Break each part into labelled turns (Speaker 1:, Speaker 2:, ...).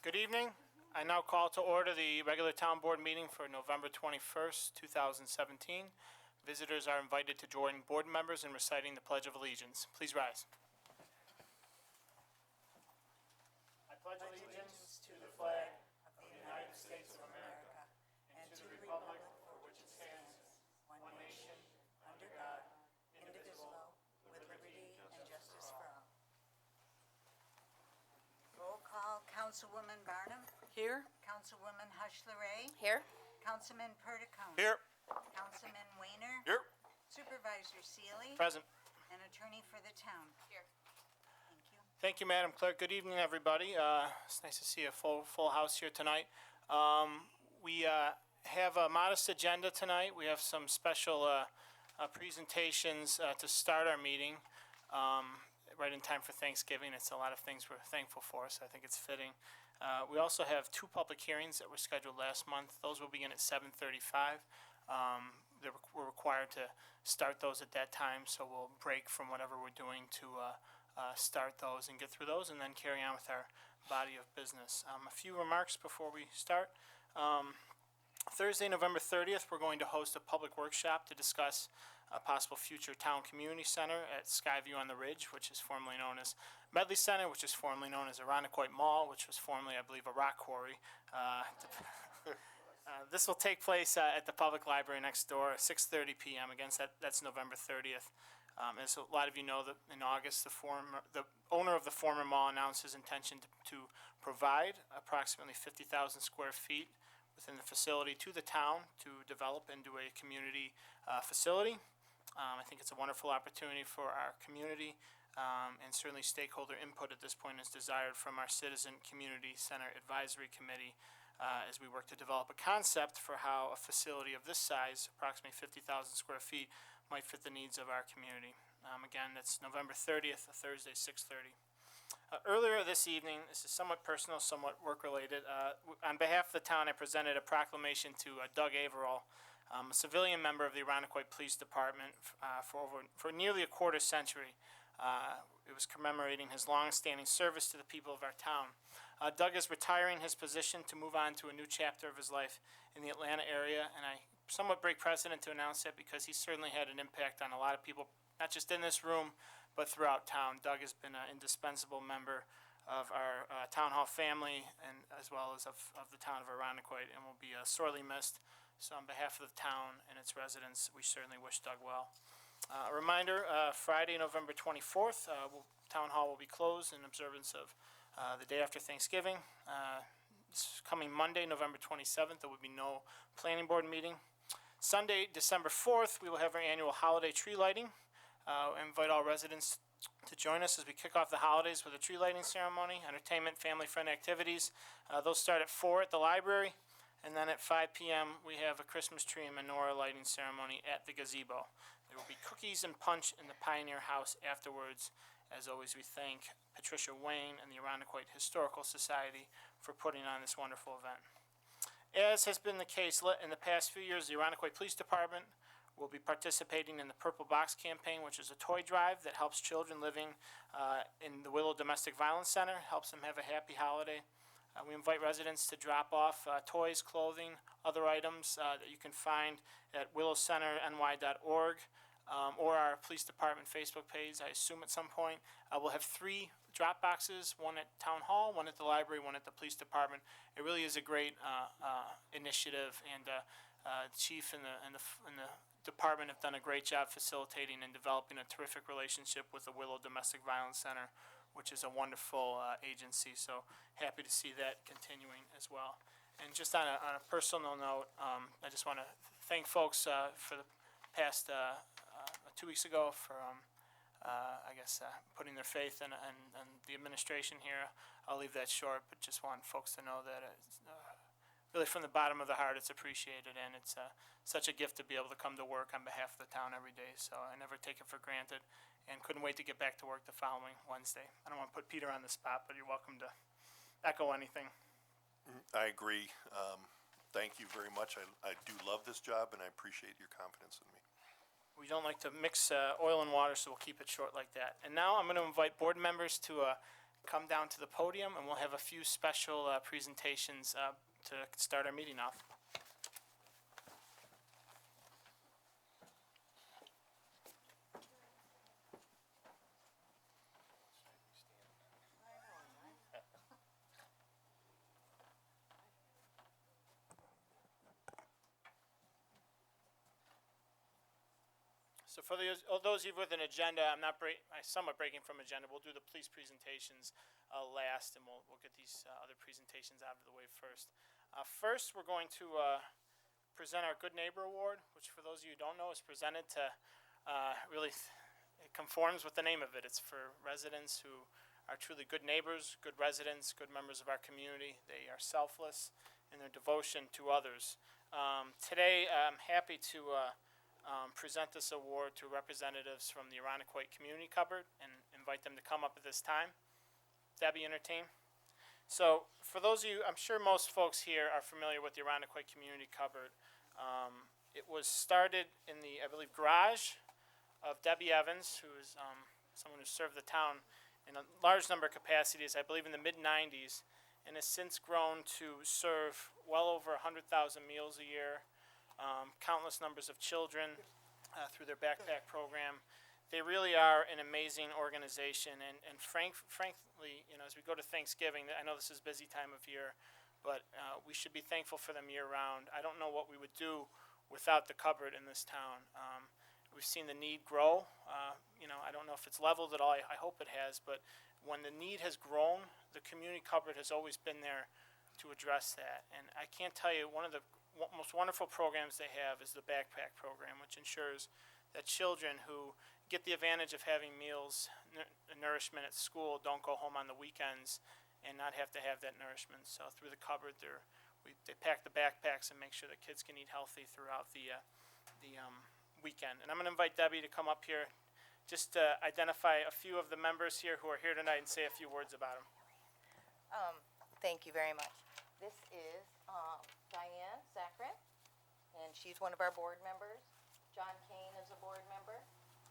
Speaker 1: Good evening. I now call to order the regular town board meeting for November 21st, 2017. Visitors are invited to join board members in reciting the Pledge of Allegiance. Please rise. I pledge allegiance to the flag of the United States of America and to the republic for which it stands, one nation, under God, indivisible, with liberty and justice for all.
Speaker 2: Roll call, Councilwoman Barnum.
Speaker 3: Here.
Speaker 2: Councilwoman Hush-LaRay.
Speaker 3: Here.
Speaker 2: Councilman Perdicone.
Speaker 1: Here.
Speaker 2: Councilman Weiner.
Speaker 1: Here.
Speaker 2: Supervisor Seeley.
Speaker 1: Present.
Speaker 2: And attorney for the town.
Speaker 3: Here.
Speaker 2: Thank you.
Speaker 1: Thank you, Madam Clerk. Good evening, everybody. It's nice to see a full house here tonight. We have a modest agenda tonight. We have some special presentations to start our meeting. Right in time for Thanksgiving. It's a lot of things we're thankful for, so I think it's fitting. We also have two public hearings that were scheduled last month. Those will begin at 7:35. We're required to start those at that time, so we'll break from whatever we're doing to start those and get through those and then carry on with our body of business. A few remarks before we start. Thursday, November 30th, we're going to host a public workshop to discuss a possible future town community center at Skyview on the Ridge, which is formerly known as Medley Center, which is formerly known as Irondequoit Mall, which was formerly, I believe, a rock quarry. This will take place at the public library next door, 6:30 p.m. Again, that's November 30th. As a lot of you know, that in August, the owner of the former mall announced his intention to provide approximately 50,000 square feet within the facility to the town to develop into a community facility. I think it's a wonderful opportunity for our community, and certainly stakeholder input at this point is desired from our Citizen Community Center Advisory Committee as we work to develop a concept for how a facility of this size, approximately 50,000 square feet, might fit the needs of our community. Again, that's November 30th, a Thursday, 6:30. Earlier this evening, this is somewhat personal, somewhat work-related. On behalf of the town, I presented a proclamation to Doug Averill, a civilian member of the Irondequoit Police Department for nearly a quarter century. It was commemorating his long-standing service to the people of our town. Doug is retiring his position to move on to a new chapter of his life in the Atlanta area, and I somewhat break precedent to announce that because he certainly had an impact on a lot of people, not just in this room, but throughout town. Doug has been an indispensable member of our town hall family and as well as of the town of Irondequoit, and will be sorely missed. So on behalf of the town and its residents, we certainly wish Doug well. A reminder, Friday, November 24th, Town Hall will be closed in observance of the day after Thanksgiving. This coming Monday, November 27th, there will be no planning board meeting. Sunday, December 4th, we will have our annual holiday tree lighting. I invite all residents to join us as we kick off the holidays with a tree lighting ceremony, entertainment, family-friendly activities. Those start at 4 at the library. And then at 5 p.m., we have a Christmas tree and menorah lighting ceremony at the gazebo. There will be cookies and punch in the Pioneer House afterwards. As always, we thank Patricia Wayne and the Irondequoit Historical Society for putting on this wonderful event. As has been the case in the past few years, the Irondequoit Police Department will be participating in the Purple Box campaign, which is a toy drive that helps children living in the Willow Domestic Violence Center, helps them have a happy holiday. We invite residents to drop off toys, clothing, other items that you can find at willowcenterny.org or our police department Facebook page, I assume at some point. We'll have 3 drop boxes, one at Town Hall, one at the library, one at the police department. It really is a great initiative, and the chief and the department have done a great job facilitating and developing a terrific relationship with the Willow Domestic Violence Center, which is a wonderful agency, so happy to see that continuing as well. And just on a personal note, I just want to thank folks for the past 2 weeks ago for, putting their faith in the administration here. I'll leave that short, but just want folks to know that it's, really from the bottom of the heart, it's appreciated, and it's such a gift to be able to come to work on behalf of the town every day, so I never take it for granted. And couldn't wait to get back to work the following Wednesday. I don't want to put Peter on the spot, but you're welcome to echo anything.
Speaker 4: I agree. Thank you very much. I do love this job, and I appreciate your confidence in me.
Speaker 1: We don't like to mix oil and water, so we'll keep it short like that. And now I'm going to invite board members to come down to the podium, and we'll have a few special presentations to start our meeting off. So for those of you with an agenda, I'm somewhat breaking from agenda. We'll do the police presentations last, and we'll get these other presentations out of the way first. First, we're going to present our Good Neighbor Award, which for those of you who don't know is presented to it conforms with the name of it. It's for residents who are truly good neighbors, good residents, good members of our community. They are selfless in their devotion to others. Today, I'm happy to present this award to representatives from the Irondequoit Community Cupboard and invite them to come up at this time. Debbie and her team. So for those of you, I'm sure most folks here are familiar with the Irondequoit Community Cupboard. It was started in the, I believe, garage of Debbie Evans, who is someone who served the town in a large number of capacities, I believe in the mid-90s, and has since grown to serve well over 100,000 meals a year, countless numbers of children through their backpack program. They really are an amazing organization, and frankly, you know, as we go to Thanksgiving, I know this is a busy time of year, but we should be thankful for them year-round. I don't know what we would do without the cupboard in this town. We've seen the need grow. You know, I don't know if it's leveled at all. I hope it has, but when the need has grown, the community cupboard has always been there to address that. And I can't tell you, one of the most wonderful programs they have is the backpack program, which ensures that children who get the advantage of having meals, nourishment at school, don't go home on the weekends and not have to have that nourishment. So through the cupboard, they pack the backpacks and make sure that kids can eat healthy throughout the weekend. And I'm going to invite Debbie to come up here just to identify a few of the members here who are here tonight and say a few words about them.
Speaker 3: Thank you very much. This is Diane Saccharin, and she's one of our board members. John Kane is a board member.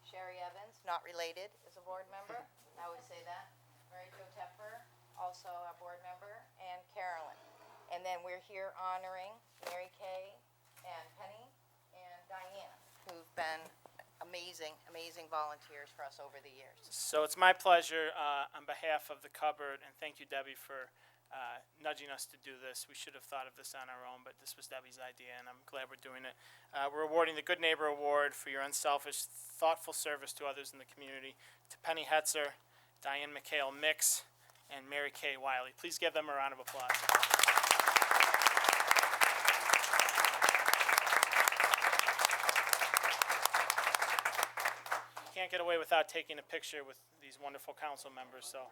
Speaker 3: Sherry Evans, not related, is a board member. I always say that. Mary Jo Tepper, also a board member, and Carolyn. And then we're here honoring Mary Kay and Penny and Diane, who've been amazing volunteers for us over the years.
Speaker 1: So it's my pleasure on behalf of the cupboard, and thank you, Debbie, for nudging us to do this. We should have thought of this on our own, but this was Debbie's idea, and I'm glad we're doing it. We're awarding the Good Neighbor Award for your unselfish, thoughtful service to others in the community to Penny Hetzer, Diane McHale-Mix, and Mary Kay Wiley. Please give them a round of applause. Can't get away without taking a picture with these wonderful council members, so.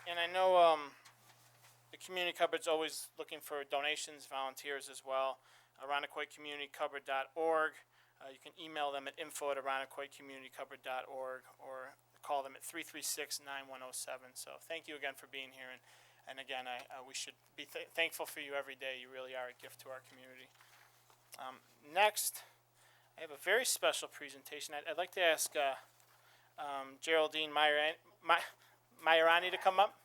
Speaker 1: And I know the Community Cupboard's always looking for donations, volunteers as well. IrondequoitCommunityCupboard.org. You can email them at info@IrondequoitCommunityCupboard.org or call them at 336-9107. So thank you again for being here. And again, we should be thankful for you every day. You really are a gift to our community. Next, I have a very special presentation. I'd like to ask Geraldine Maiorani to come up.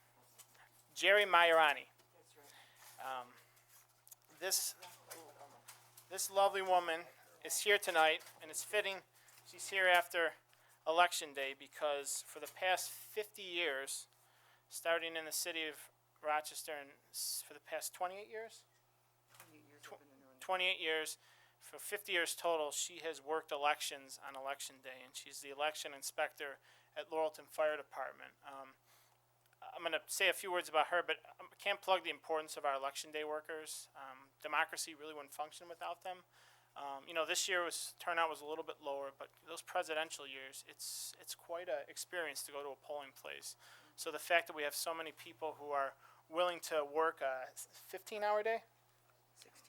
Speaker 1: Jerry Maiorani. This lovely woman is here tonight, and it's fitting she's here after Election Day because for the past 50 years, starting in the city of Rochester, and for the past 28 years? 28 years. For 50 years total, she has worked elections on Election Day, and she's the election inspector at Laurelton Fire Department. I'm going to say a few words about her, but I can't plug the importance of our Election Day workers. Democracy really wouldn't function without them. This year turnout was a little bit lower, but those presidential years, it's quite an experience to go to a polling place. So the fact that we have so many people who are willing to work a 15-hour day,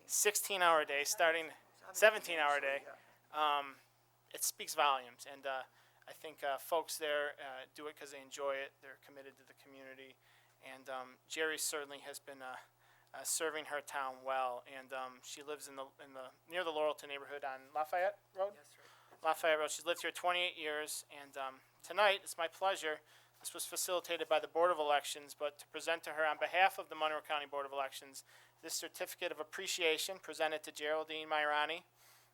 Speaker 1: 16-hour day, starting 17-hour day, it speaks volumes. And I think folks there do it because they enjoy it. They're committed to the community, and Jerry certainly has been serving her town well. And she lives in the near the Laurelton neighborhood on Lafayette Road.
Speaker 5: Yes, right.
Speaker 1: Lafayette Road. She's lived here 28 years, and tonight it's my pleasure. This was facilitated by the Board of Elections, but to present to her on behalf of the Monroe County Board of Elections this certificate of appreciation presented to Geraldine Mairani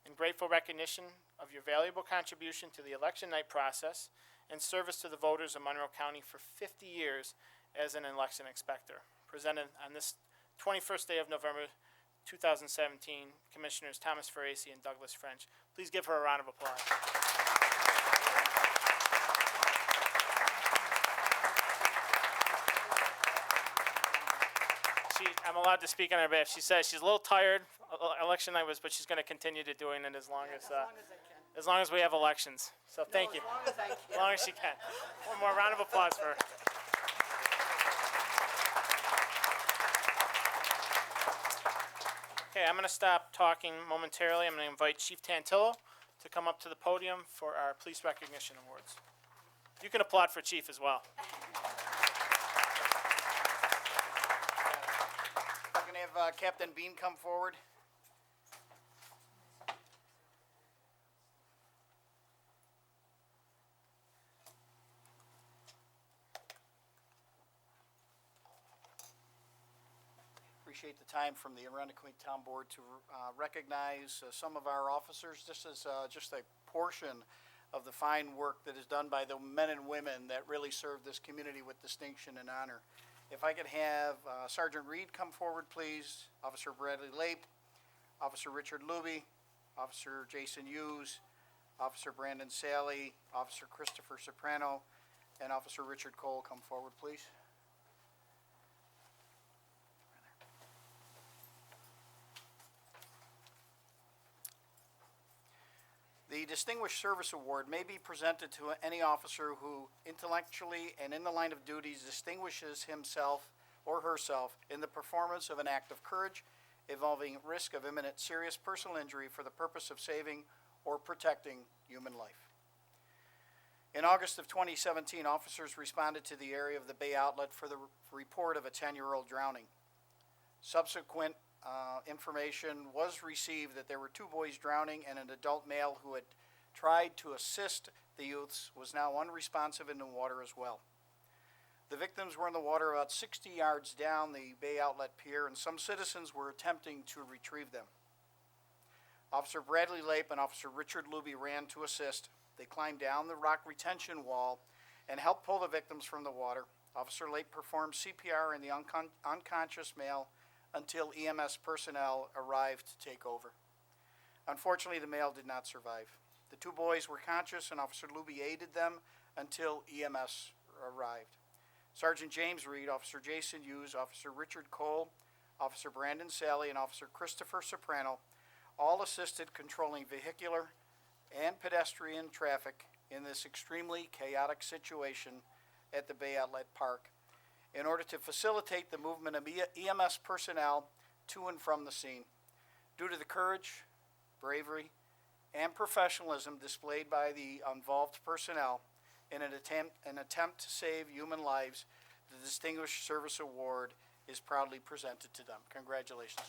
Speaker 1: in grateful recognition of your valuable contribution to the election night process and service to the voters of Monroe County for 50 years as an election inspector. Presented on this 21st day of November 2017, Commissioners Thomas Ferraci and Douglas French. Please give her a round of applause. I'm allowed to speak on her behalf. She says she's a little tired. Election night was, but she's going to continue to doing it as long as we have elections. So thank you. As long as she can. One more round of applause for her. Okay, I'm going to stop talking momentarily. I'm going to invite Chief Tantillo to come up to the podium for our Police Recognition Awards. You can applaud for Chief as well.
Speaker 5: I'm going to have Captain Bean come forward. Appreciate the time from the Arundel Town Board to recognize some of our officers. This is just a portion of the fine work that is done by the men and women that really serve this community with distinction and honor. If I could have Sergeant Reed come forward, please, Officer Bradley Lape, Officer Richard Luby, Officer Jason Hughes, Officer Brandon Sally, Officer Christopher Soprano, and Officer Richard Cole come forward, please. The Distinguished Service Award may be presented to any officer who intellectually and in the line of duties distinguishes himself or herself in the performance of an act of courage involving risk of imminent serious personal injury for the purpose of saving or protecting human life. In August of 2017, officers responded to the area of the Bay Outlet for the report of a 10-year-old drowning. Subsequent information was received that there were 2 boys drowning and an adult male who had tried to assist the youths was now unresponsive in the water as well. The victims were in the water about 60 yards down the Bay Outlet Pier, and some citizens were attempting to retrieve them. Officer Bradley Lape and Officer Richard Luby ran to assist. They climbed down the rock retention wall and helped pull the victims from the water. Officer Lape performed CPR in the unconscious male until EMS personnel arrived to take over. Unfortunately, the male did not survive. The 2 boys were conscious, and Officer Luby aided them until EMS arrived. Sergeant James Reed, Officer Jason Hughes, Officer Richard Cole, Officer Brandon Sally, and Officer Christopher Soprano all assisted controlling vehicular and pedestrian traffic in this extremely chaotic situation at the Bay Outlet Park in order to facilitate the movement of EMS personnel to and from the scene. Due to the courage, bravery, and professionalism displayed by the involved personnel in an attempt to save human lives, the Distinguished Service Award is proudly presented to them. Congratulations.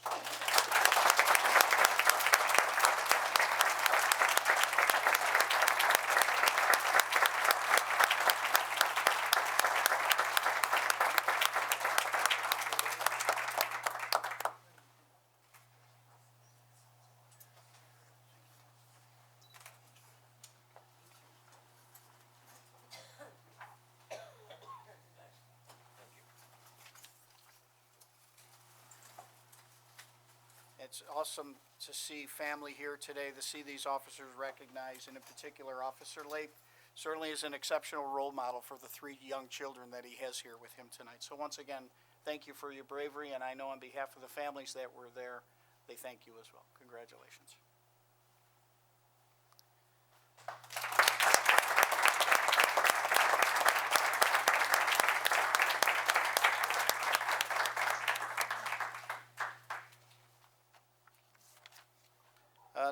Speaker 5: It's awesome to see family here today, to see these officers recognized, and in particular, Officer Lape certainly is an exceptional role model for the 3 young children that he has here with him tonight. So once again, thank you for your bravery, and I know on behalf of the families that were there, they thank you as well. Congratulations.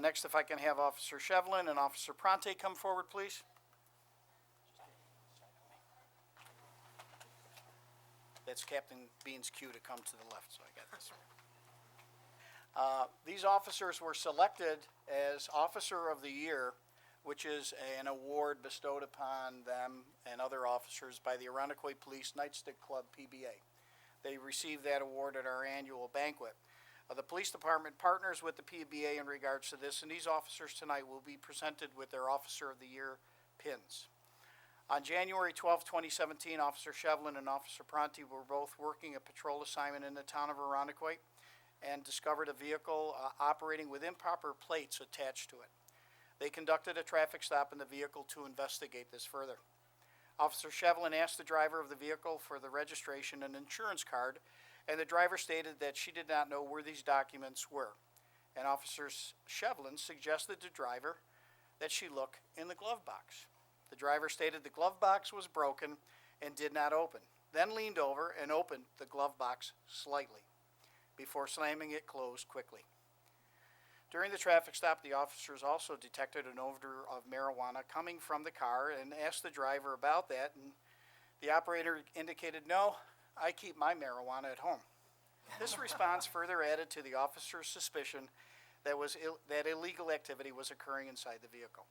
Speaker 5: Next, if I can have Officer Shevlin and Officer Pronte come forward, please. That's Captain Bean's cue to come to the left, so I got this. These officers were selected as Officer of the Year, which is an award bestowed upon them and other officers by the Arundecoit Police Nightstick Club, PBA. They received that award at our annual banquet. The police department partners with the PBA in regards to this, and these officers tonight will be presented with their Officer of the Year pins. On January 12, 2017, Officer Shevlin and Officer Pronte were both working a patrol assignment in the town of Arundecoit and discovered a vehicle operating with improper plates attached to it. They conducted a traffic stop in the vehicle to investigate this further. Officer Shevlin asked the driver of the vehicle for the registration and insurance card, and the driver stated that she did not know where these documents were. And Officer Shevlin suggested to the driver that she look in the glove box. The driver stated the glove box was broken and did not open, then leaned over and opened the glove box slightly before slamming it closed quickly. During the traffic stop, the officers also detected an odor of marijuana coming from the car and asked the driver about that, and the operator indicated, "No, I keep my marijuana at home." This response further added to the officer's suspicion that illegal activity was occurring inside the vehicle.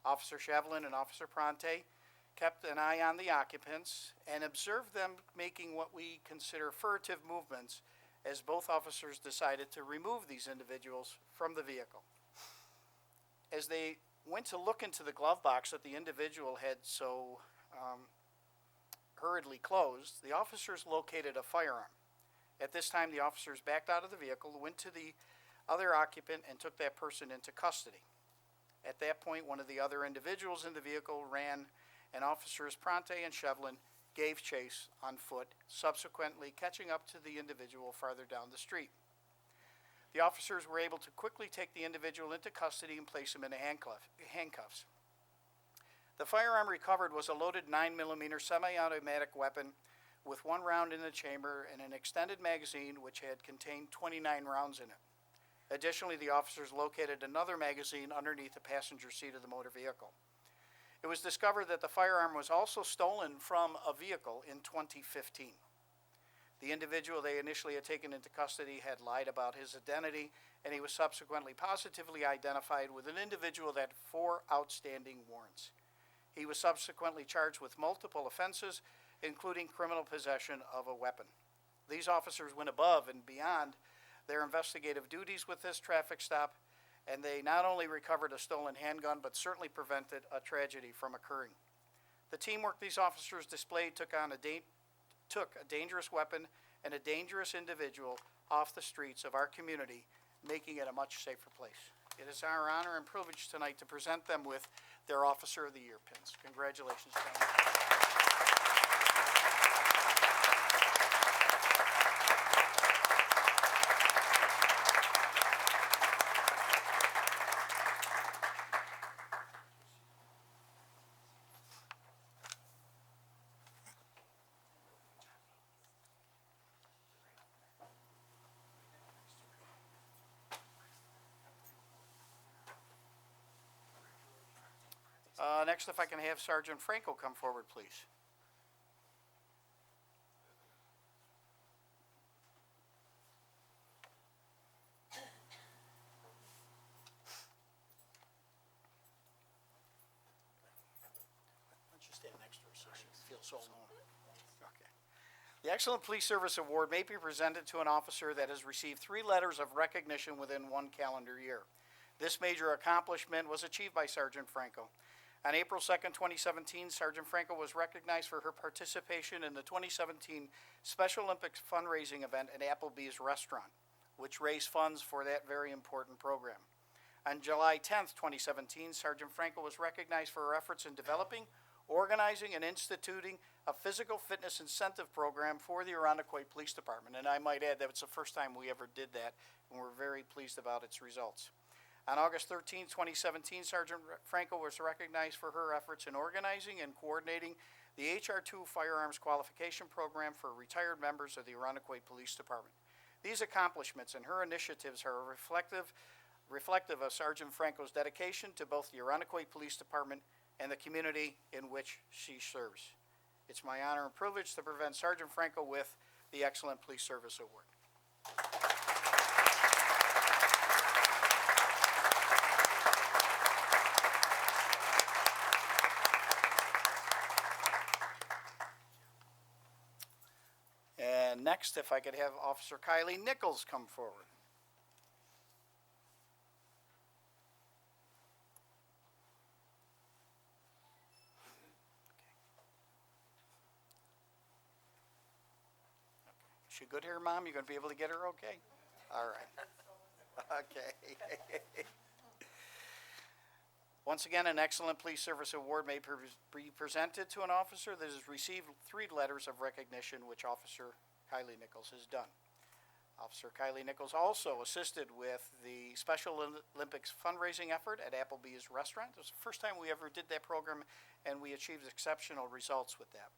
Speaker 5: Officer Shevlin and Officer Pronte kept an eye on the occupants and observed them making what we consider furtive movements as both officers decided to remove these individuals from the vehicle. As they went to look into the glove box that the individual had so hurriedly closed, the officers located a firearm. At this time, the officers backed out of the vehicle, went to the other occupant, and took that person into custody. At that point, one of the other individuals in the vehicle ran, and Officers Pronte and Shevlin gave chase on foot, subsequently catching up to the individual farther down the street. The officers were able to quickly take the individual into custody and place him in handcuffs. The firearm recovered was a loaded 9mm semi-automatic weapon with 1 round in the chamber and an extended magazine which had contained 29 rounds in it. Additionally, the officers located another magazine underneath the passenger seat of the motor vehicle. It was discovered that the firearm was also stolen from a vehicle in 2015. The individual they initially had taken into custody had lied about his identity, and he was subsequently positively identified with an individual that had 4 outstanding warrants. He was subsequently charged with multiple offenses, including criminal possession of a weapon. These officers went above and beyond their investigative duties with this traffic stop, and they not only recovered a stolen handgun, but certainly prevented a tragedy from occurring. The teamwork these officers displayed took a dangerous weapon and a dangerous individual off the streets of our community, making it a much safer place. It is our honor and privilege tonight to present them with their Officer of the Year pins. Congratulations, gentlemen. Next, if I can have Sergeant Franco come forward, please. Why don't you stand next to her so she feels so alone? Okay. The Excellent Police Service Award may be presented to an officer that has received 3 letters of recognition within 1 calendar year. This major accomplishment was achieved by Sergeant Franco. On April 2nd, 2017, Sergeant Franco was recognized for her participation in the 2017 Special Olympics fundraising event at Applebee's Restaurant, which raised funds for that very important program. On July 10th, 2017, Sergeant Franco was recognized for her efforts in developing, organizing, and instituting a physical fitness incentive program for the Arundecoit Police Department. And I might add that it's the first time we ever did that, and we're very pleased about its results. On August 13, 2017, Sergeant Franco was recognized for her efforts in organizing and coordinating the HR2 Firearms Qualification Program for retired members of the Arundecoit Police Department. These accomplishments and her initiatives are reflective reflective of Sergeant Franco's dedication to both the Arundecoit Police Department and the community in which she serves. It's my honor and privilege to present Sergeant Franco with the Excellent Police Service Award. And next, if I could have Officer Kylie Nichols come forward. Is she good here, Mom? You gonna be able to get her okay? All right. Okay. Once again, an Excellent Police Service Award may be presented to an officer that has received 3 letters of recognition, which Officer Kylie Nichols has done. Officer Kylie Nichols also assisted with the Special Olympics fundraising effort at Applebee's Restaurant. It was the first time we ever did that program, and we achieved exceptional results with that.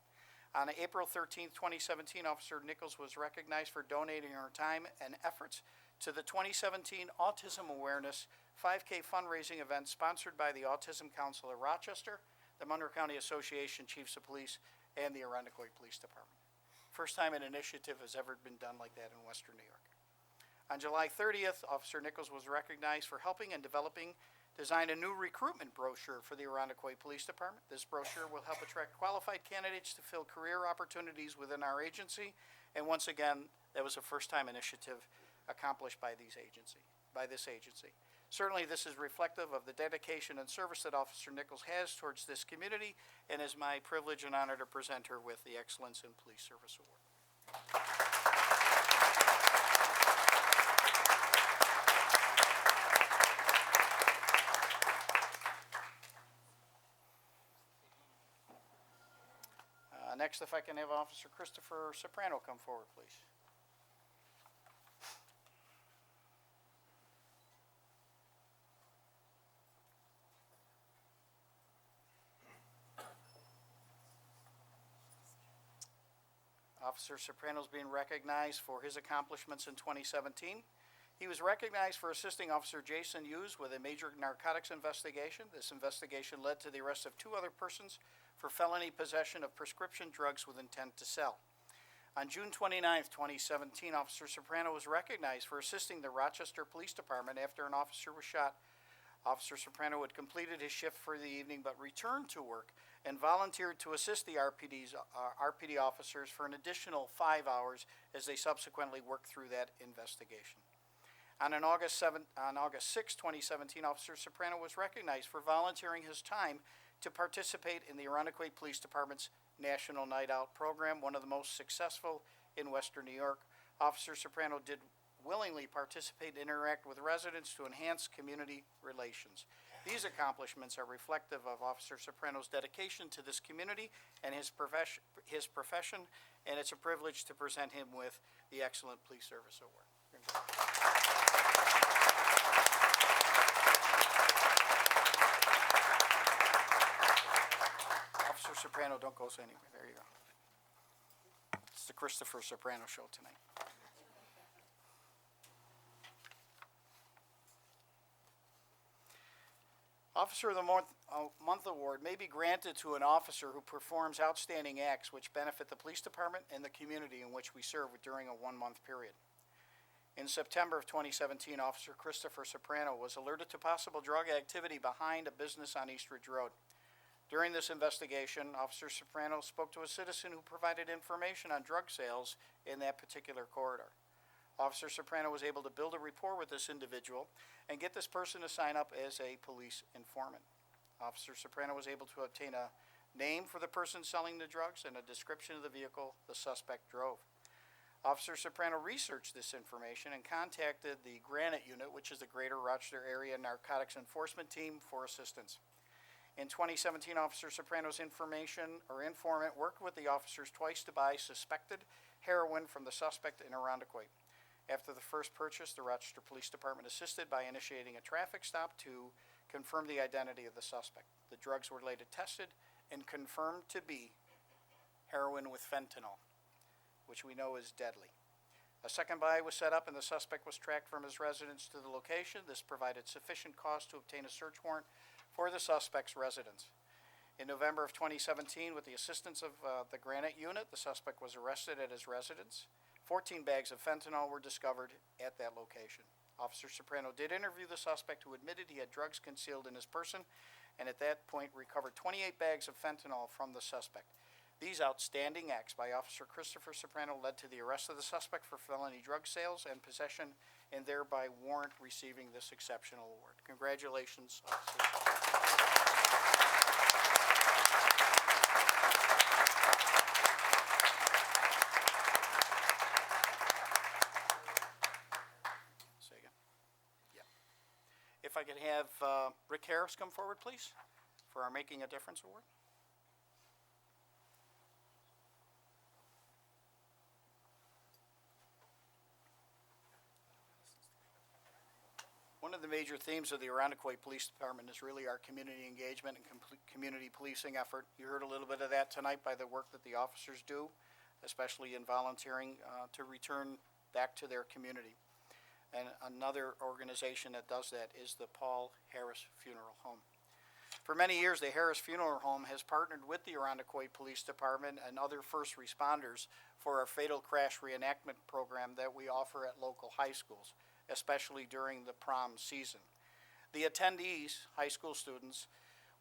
Speaker 5: On April 13th, 2017, Officer Nichols was recognized for donating her time and efforts to the 2017 Autism Awareness 5K fundraising event sponsored by the Autism Council of Rochester, the Monroe County Association Chiefs of Police, and the Arundecoit Police Department. First time an initiative has ever been done like that in Western New York. On July 30th, Officer Nichols was recognized for helping and design a new recruitment brochure for the Arundecoit Police Department. This brochure will help attract qualified candidates to fill career opportunities within our agency. And once again, that was a first-time initiative accomplished by this agency. Certainly, this is reflective of the dedication and service that Officer Nichols has towards this community, and is my privilege and honor to present her with the Excellence in Police Service Award. Next, if I can have Officer Christopher Soprano come forward, please. Officer Soprano is being recognized for his accomplishments in 2017. He was recognized for assisting Officer Jason Hughes with a major narcotics investigation. This investigation led to the arrest of 2 other persons for felony possession of prescription drugs with intent to sell. On June 29th, 2017, Officer Soprano was recognized for assisting the Rochester Police Department after an officer was shot. Officer Soprano had completed his shift for the evening but returned to work and volunteered to assist the RPD officers for an additional 5 hours as they subsequently worked through that investigation. On August 6, 2017, Officer Soprano was recognized for volunteering his time to participate in the Arundecoit Police Department's National Night Out program, one of the most successful in Western New York. Officer Soprano did willingly participate and interact with residents to enhance community relations. These accomplishments are reflective of Officer Soprano's dedication to this community and his profession, and it's a privilege to present him with the Excellent Police Service Award. Officer Soprano, don't go anywhere. There you go. It's the Christopher Soprano Show tonight. Officer of the Month Award may be granted to an officer who performs outstanding acts which benefit the police department and the community in which we serve during a 1-month period. In September of 2017, Officer Christopher Soprano was alerted to possible drug activity behind a business on Eastridge Road. During this investigation, Officer Soprano spoke to a citizen who provided information on drug sales in that particular corridor. Officer Soprano was able to build a rapport with this individual and get this person to sign up as a police informant. Officer Soprano was able to obtain a name for the person selling the drugs and a description of the vehicle the suspect drove. Officer Soprano researched this information and contacted the Granite Unit, which is the Greater Rochester Area Narcotics Enforcement Team, for assistance. In 2017, Officer Soprano's informant worked with the officers twice to buy suspected heroin from the suspect in Arundecoit. After the first purchase, the Rochester Police Department assisted by initiating a traffic stop to confirm the identity of the suspect. The drugs were later tested and confirmed to be heroin with fentanyl, which we know is deadly. A second buy was set up and the suspect was tracked from his residence to the location. This provided sufficient cause to obtain a search warrant for the suspect's residence. In November of 2017, with the assistance of the Granite Unit, the suspect was arrested at his residence. 14 bags of fentanyl were discovered at that location. Officer Soprano did interview the suspect, who admitted he had drugs concealed in his person, and at that point recovered 28 bags of fentanyl from the suspect. These outstanding acts by Officer Christopher Soprano led to the arrest of the suspect for felony drug sales and possession, and thereby warrant receiving this exceptional award. Congratulations, officers. Say again? Yeah. If I could have Rick Harris come forward, please, for our Making a Difference Award. One of the major themes of the Arundecoyt Police Department is really our community engagement and community policing effort. You heard a little bit of that tonight by the work that the officers do, especially in volunteering to return back to their community. And another organization that does that is the Paul Harris Funeral Home. For many years, the Harris Funeral Home has partnered with the Arundecoyt Police Department and other first responders for our fatal crash reenactment program that we offer at local high schools, especially during the prom season. The attendees, high school students,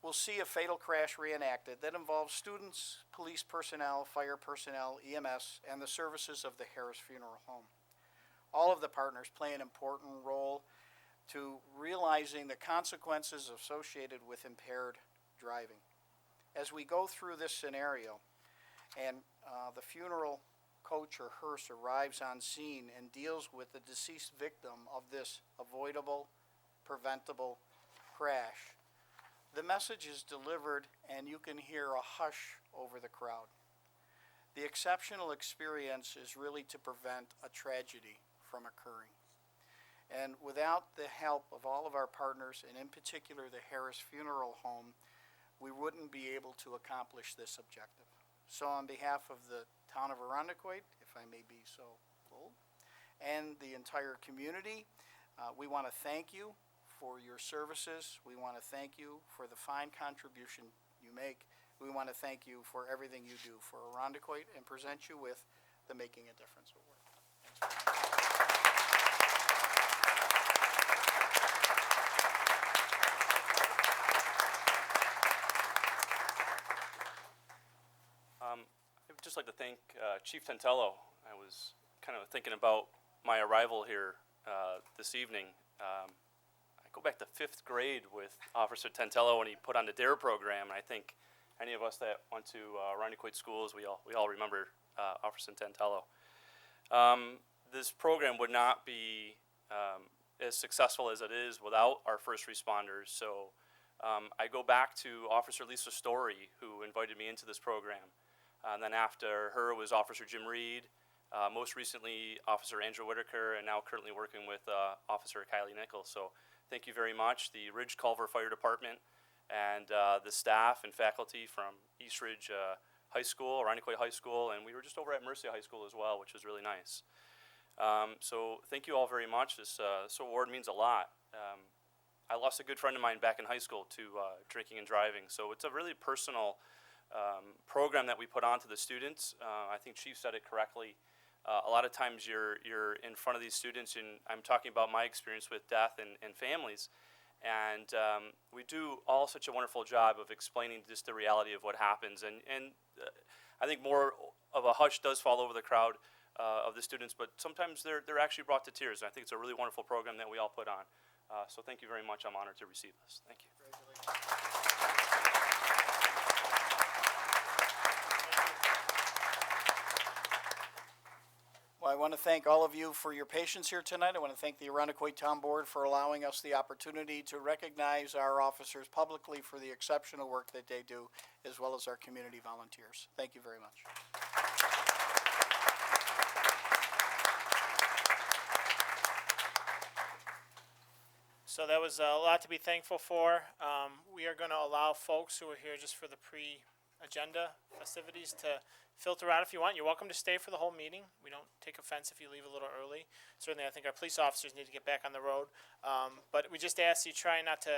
Speaker 5: will see a fatal crash reenacted that involves students, police personnel, fire personnel, EMS, and the services of the Harris Funeral Home. All of the partners play an important role to realizing the consequences associated with impaired driving. As we go through this scenario, and the funeral coach or hearse arrives on scene and deals with the deceased victim of this avoidable, preventable crash, the message is delivered and you can hear a hush over the crowd. The exceptional experience is really to prevent a tragedy from occurring. And without the help of all of our partners, and in particular the Harris Funeral Home, we wouldn't be able to accomplish this objective. So on behalf of the town of Arundecoyt, if I may be so bold, and the entire community, we want to thank you for your services. We want to thank you for the fine contribution you make. We want to thank you for everything you do for Arundecoyt and present you with the Making a Difference Award.
Speaker 6: I'd just like to thank Chief Tantello. I was kind of thinking about my arrival here this evening. I go back to 5th grade with Officer Tantello when he put on the DARE program, and I think any of us that went to Arundecoyt schools, we all remember Officer Tantello. This program would not be as successful as it is without our first responders. So I go back to Officer Lisa Story, who invited me into this program. And then after her was Officer Jim Reed, most recently Officer Andrew Whitaker, and now currently working with Officer Kylie Nichols. So thank you very much. The Ridge Culver Fire Department and the staff and faculty from East Ridge High School, Arundecoyt High School, and we were just over at Mercia High School as well, which was really nice. So thank you all very much. This award means a lot. I lost a good friend of mine back in high school to drinking and driving, so it's a really personal program that we put on to the students. I think Chief said it correctly. A lot of times you're in front of these students, and I'm talking about my experience with death and families, and we do all such a wonderful job of explaining just the reality of what happens, and I think more of a hush does fall over the crowd of the students, but sometimes they're actually brought to tears, and I think it's a really wonderful program that we all put on. So thank you very much. I'm honored to receive this. Thank you.
Speaker 5: Well, I want to thank all of you for your patience here tonight. I want to thank the Arundecoyt Town Board for allowing us the opportunity to recognize our officers publicly for the exceptional work that they do, as well as our community volunteers. Thank you very much.
Speaker 1: So that was a lot to be thankful for. We are going to allow folks who are here just for the agenda festivities to filter out if you want. You're welcome to stay for the whole meeting. We don't take offense if you leave a little early. Certainly, I think our police officers need to get back on the road. But we just ask you try not to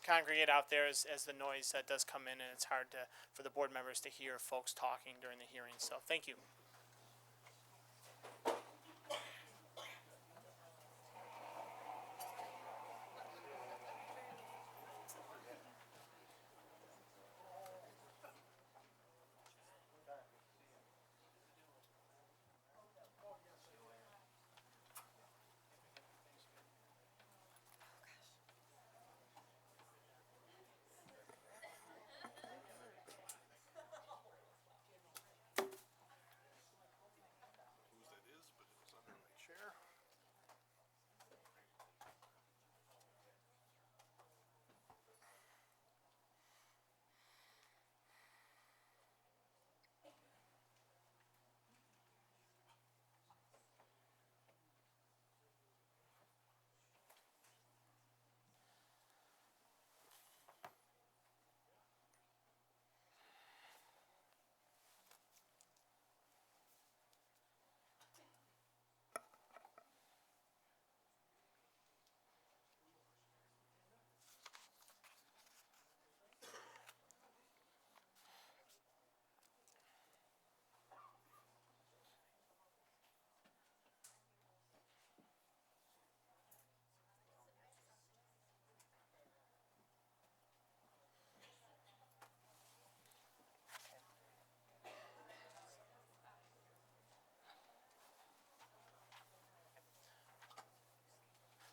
Speaker 1: congregate out there as the noise does come in, and it's hard for the board members to hear folks talking during the hearing. So thank you.
Speaker 4: Whose that is, but it was under my chair.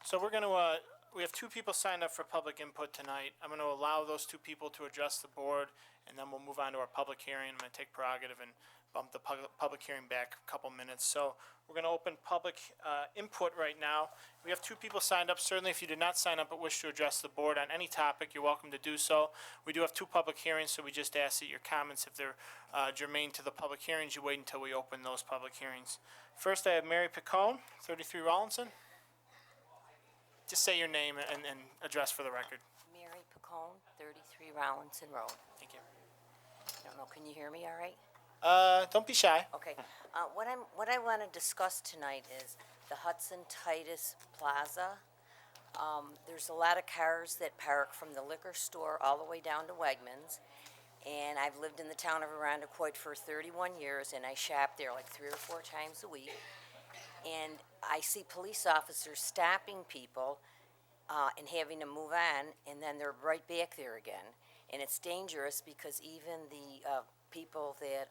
Speaker 4: So we're going to, we have two people signed up for public input tonight. I'm going to allow those two people to address the board, and then we'll move on to our public hearing. I'm going to take prerogative and bump the public hearing back a couple minutes. So we're going to open public input right now. We have two people signed up. Certainly, if you did not sign up but wish to address the board on any topic, you're welcome to do so. We do have two public hearings, so we just ask that your comments, if they're germane to the public hearings, you wait until we open those public hearings. First, I have Mary Picone, 33 Rollinson. Just say your name and address for the record.
Speaker 7: Mary Picone, 33 Rollinson Road.
Speaker 1: Thank you.
Speaker 7: I don't know, can you hear me all right?
Speaker 1: Don't be shy.
Speaker 7: Okay. What I want to discuss tonight is the Hudson Titus Plaza. There's a lot of cars that park from the liquor store all the way down to Wegmans. And I've lived in the town of Arundecoit for 31 years, and I shop there like 3 or 4 times a week. And I see police officers stopping people and having to move on, and then they're right back there again. And it's dangerous because even the people that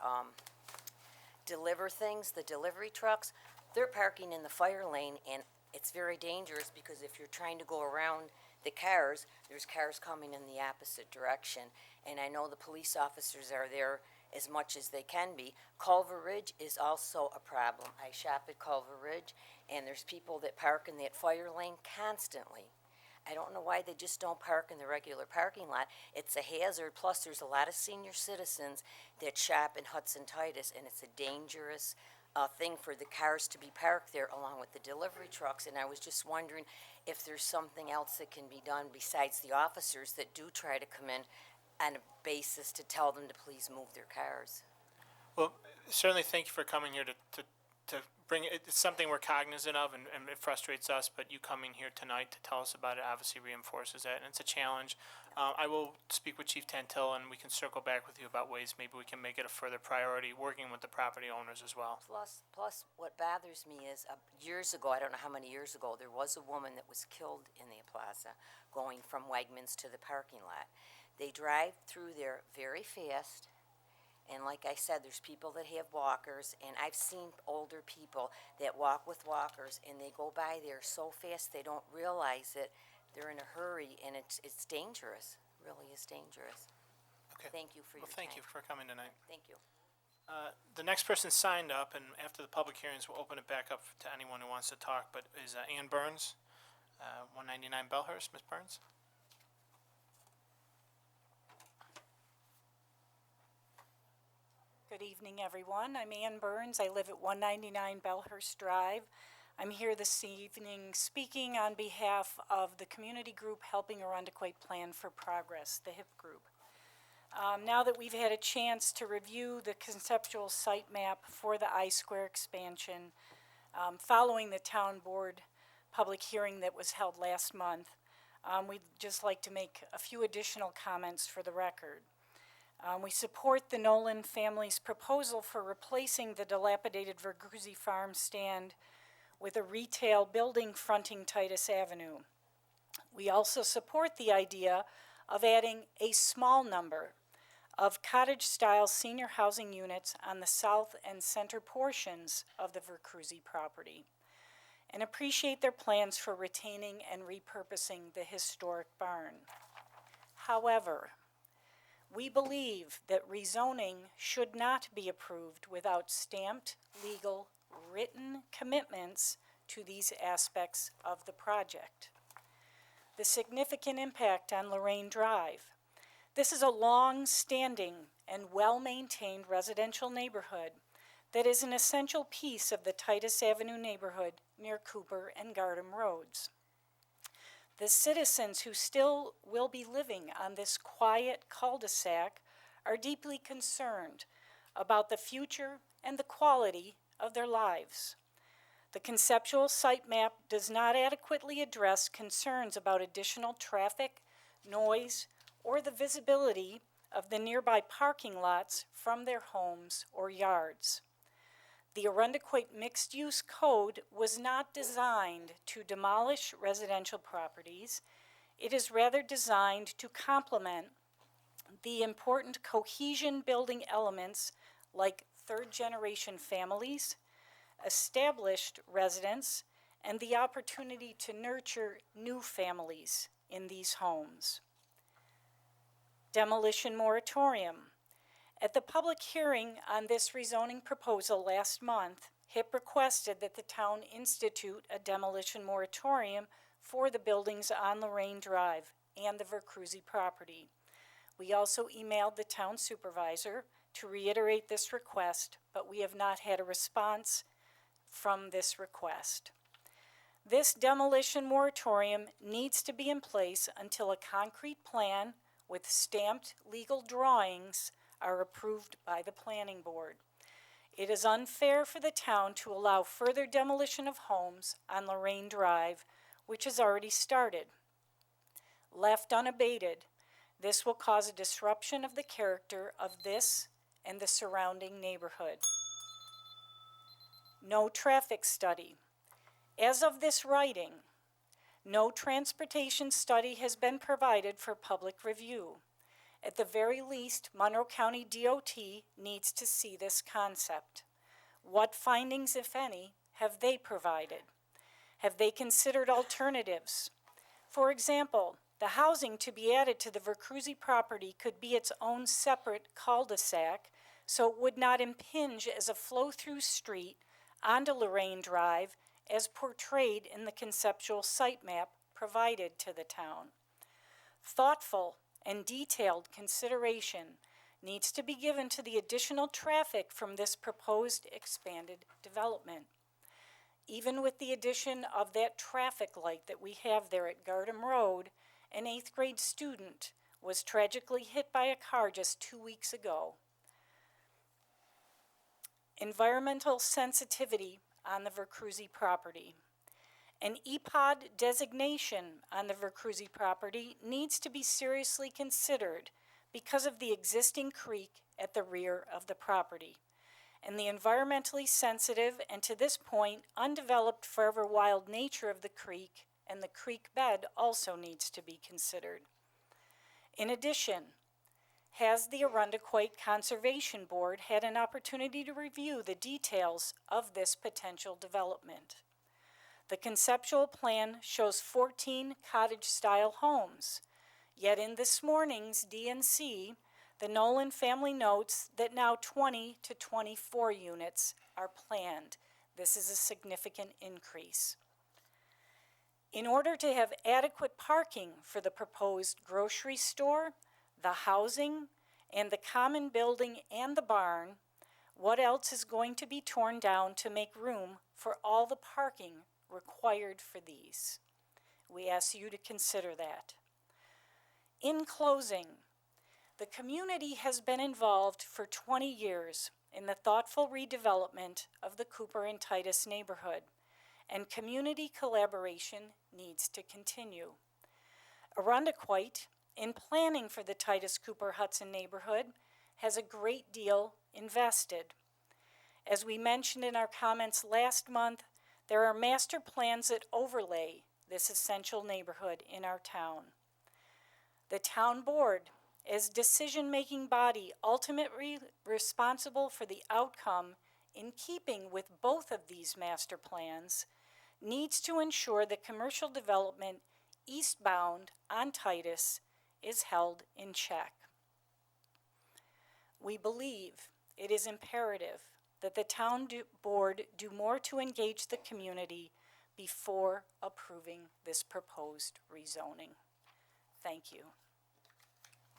Speaker 7: deliver things, the delivery trucks, they're parking in the fire lane, and it's very dangerous because if you're trying to go around the cars, there's cars coming in the opposite direction. And I know the police officers are there as much as they can be. Culver Ridge is also a problem. I shop at Culver Ridge, and there's people that park in that fire lane constantly. I don't know why they just don't park in the regular parking lot. It's a hazard, plus there's a lot of senior citizens that shop in Hudson Titus, and it's a dangerous thing for the cars to be parked there along with the delivery trucks. And I was just wondering if there's something else that can be done besides the officers that do try to come in on a basis to tell them to please move their cars.
Speaker 1: Well, certainly thank you for coming here to bring it. It's something we're cognizant of, and it frustrates us, but you coming here tonight to tell us about it obviously reinforces that, and it's a challenge. I will speak with Chief Tantil, and we can circle back with you about ways maybe we can make it a further priority, working with the property owners as well.
Speaker 7: Plus, what bothers me is years ago, I don't know how many years ago, there was a woman that was killed in the plaza going from Wegmans to the parking lot. They drive through there very fast, and like I said, there's people that have walkers, and I've seen older people that walk with walkers, and they go by there so fast they don't realize it. They're in a hurry, and it's dangerous. It really is dangerous.
Speaker 1: Okay.
Speaker 7: Thank you for your
Speaker 1: Well, thank
Speaker 7: time.
Speaker 1: you for coming tonight.
Speaker 7: Thank you.
Speaker 1: The next person signed up, and after the public hearings, we'll open it back up to anyone who wants to talk, but is Ann Burns, 199 Bellhurst. Ms. Burns?
Speaker 8: Good evening, everyone. I'm Ann Burns. I live at 199 Bellhurst Drive. I'm here this evening speaking on behalf of the community group Helping Arundecoit Plan for Progress, the HIP group. Now that we've had a chance to review the conceptual site map for the I-Square expansion, following the town board public hearing that was held last month, we'd just like to make a few additional comments for the record. We support the Nolan family's proposal for replacing the dilapidated Verguzzi Farm stand with a retail building fronting Titus Avenue. We also support the idea of adding a small number of cottage-style senior housing units on the south and center portions of the Vercruzzi property, and appreciate their plans for retaining and repurposing the historic barn. However, we believe that rezoning should not be approved without stamped, legal, written commitments to these aspects of the project. The significant impact on Lorraine Drive. This is a long-standing and well-maintained residential neighborhood that is an essential piece of the Titus Avenue neighborhood near Cooper and Gardam Roads. The citizens who still will be living on this quiet cul-de-sac are deeply concerned about the future and the quality of their lives. The conceptual site map does not adequately address concerns about additional traffic, noise, or the visibility of the nearby parking lots from their homes or yards. The Arundequoit Mixed-Use Code was not designed to demolish residential properties. It is rather designed to complement the important cohesion building elements like third-generation families, established residents, and the opportunity to nurture new families in these homes. Demolition moratorium. At the public hearing on this rezoning proposal last month, HIP requested that the town institute a demolition moratorium for the buildings on Lorraine Drive and the Vercruzzi property. We also emailed the town supervisor to reiterate this request, but we have not had a response from this request. This demolition moratorium needs to be in place until a concrete plan with stamped legal drawings are approved by the planning board. It is unfair for the town to allow further demolition of homes on Lorraine Drive, which has already started. Left unabated, this will cause a disruption of the character of this and the surrounding neighborhood. No traffic study. As of this writing, no transportation study has been provided for public review. At the very least, Monroe County DOT needs to see this concept. What findings, if any, have they provided? Have they considered alternatives? For example, the housing to be added to the Vercruzzi property could be its own separate cul-de-sac, so it would not impinge as a flow-through street onto Lorraine Drive as portrayed in the conceptual site map provided to the town. Thoughtful and detailed consideration needs to be given to the additional traffic from this proposed expanded development. Even with the addition of that traffic light that we have there at Gardam Road, an 8th grade student was tragically hit by a car just 2 weeks ago. Environmental sensitivity on the Vercruzzi property. An EPOD designation on the Vercruzzi property needs to be seriously considered because of the existing creek at the rear of the property, and the environmentally sensitive and to this point undeveloped forever wild nature of the creek and the creek bed also needs to be considered. In addition, has the Arundequoit Conservation Board had an opportunity to review the details of this potential development? The conceptual plan shows 14 cottage-style homes, yet in this morning's DNC, the Nolan family notes that now 20 to 24 units are planned. This is a significant increase. In order to have adequate parking for the proposed grocery store, the housing, and the common building and the barn, what else is going to be torn down to make room for all the parking required for these? We ask you to consider that. In closing, The community has been involved for 20 years in the thoughtful redevelopment of the Cooper and Titus neighborhood, and community collaboration needs to continue. Arundequite, in planning for the Titus Cooper Hudson neighborhood, has a great deal invested. As we mentioned in our comments last month, there are master plans that overlay this essential neighborhood in our town. The town board, as decision-making body ultimately responsible for the outcome in keeping with both of these master plans, needs to ensure that commercial development eastbound on Titus is held in check. We believe it is imperative that the town board do more to engage the community before approving this proposed rezoning. Thank you.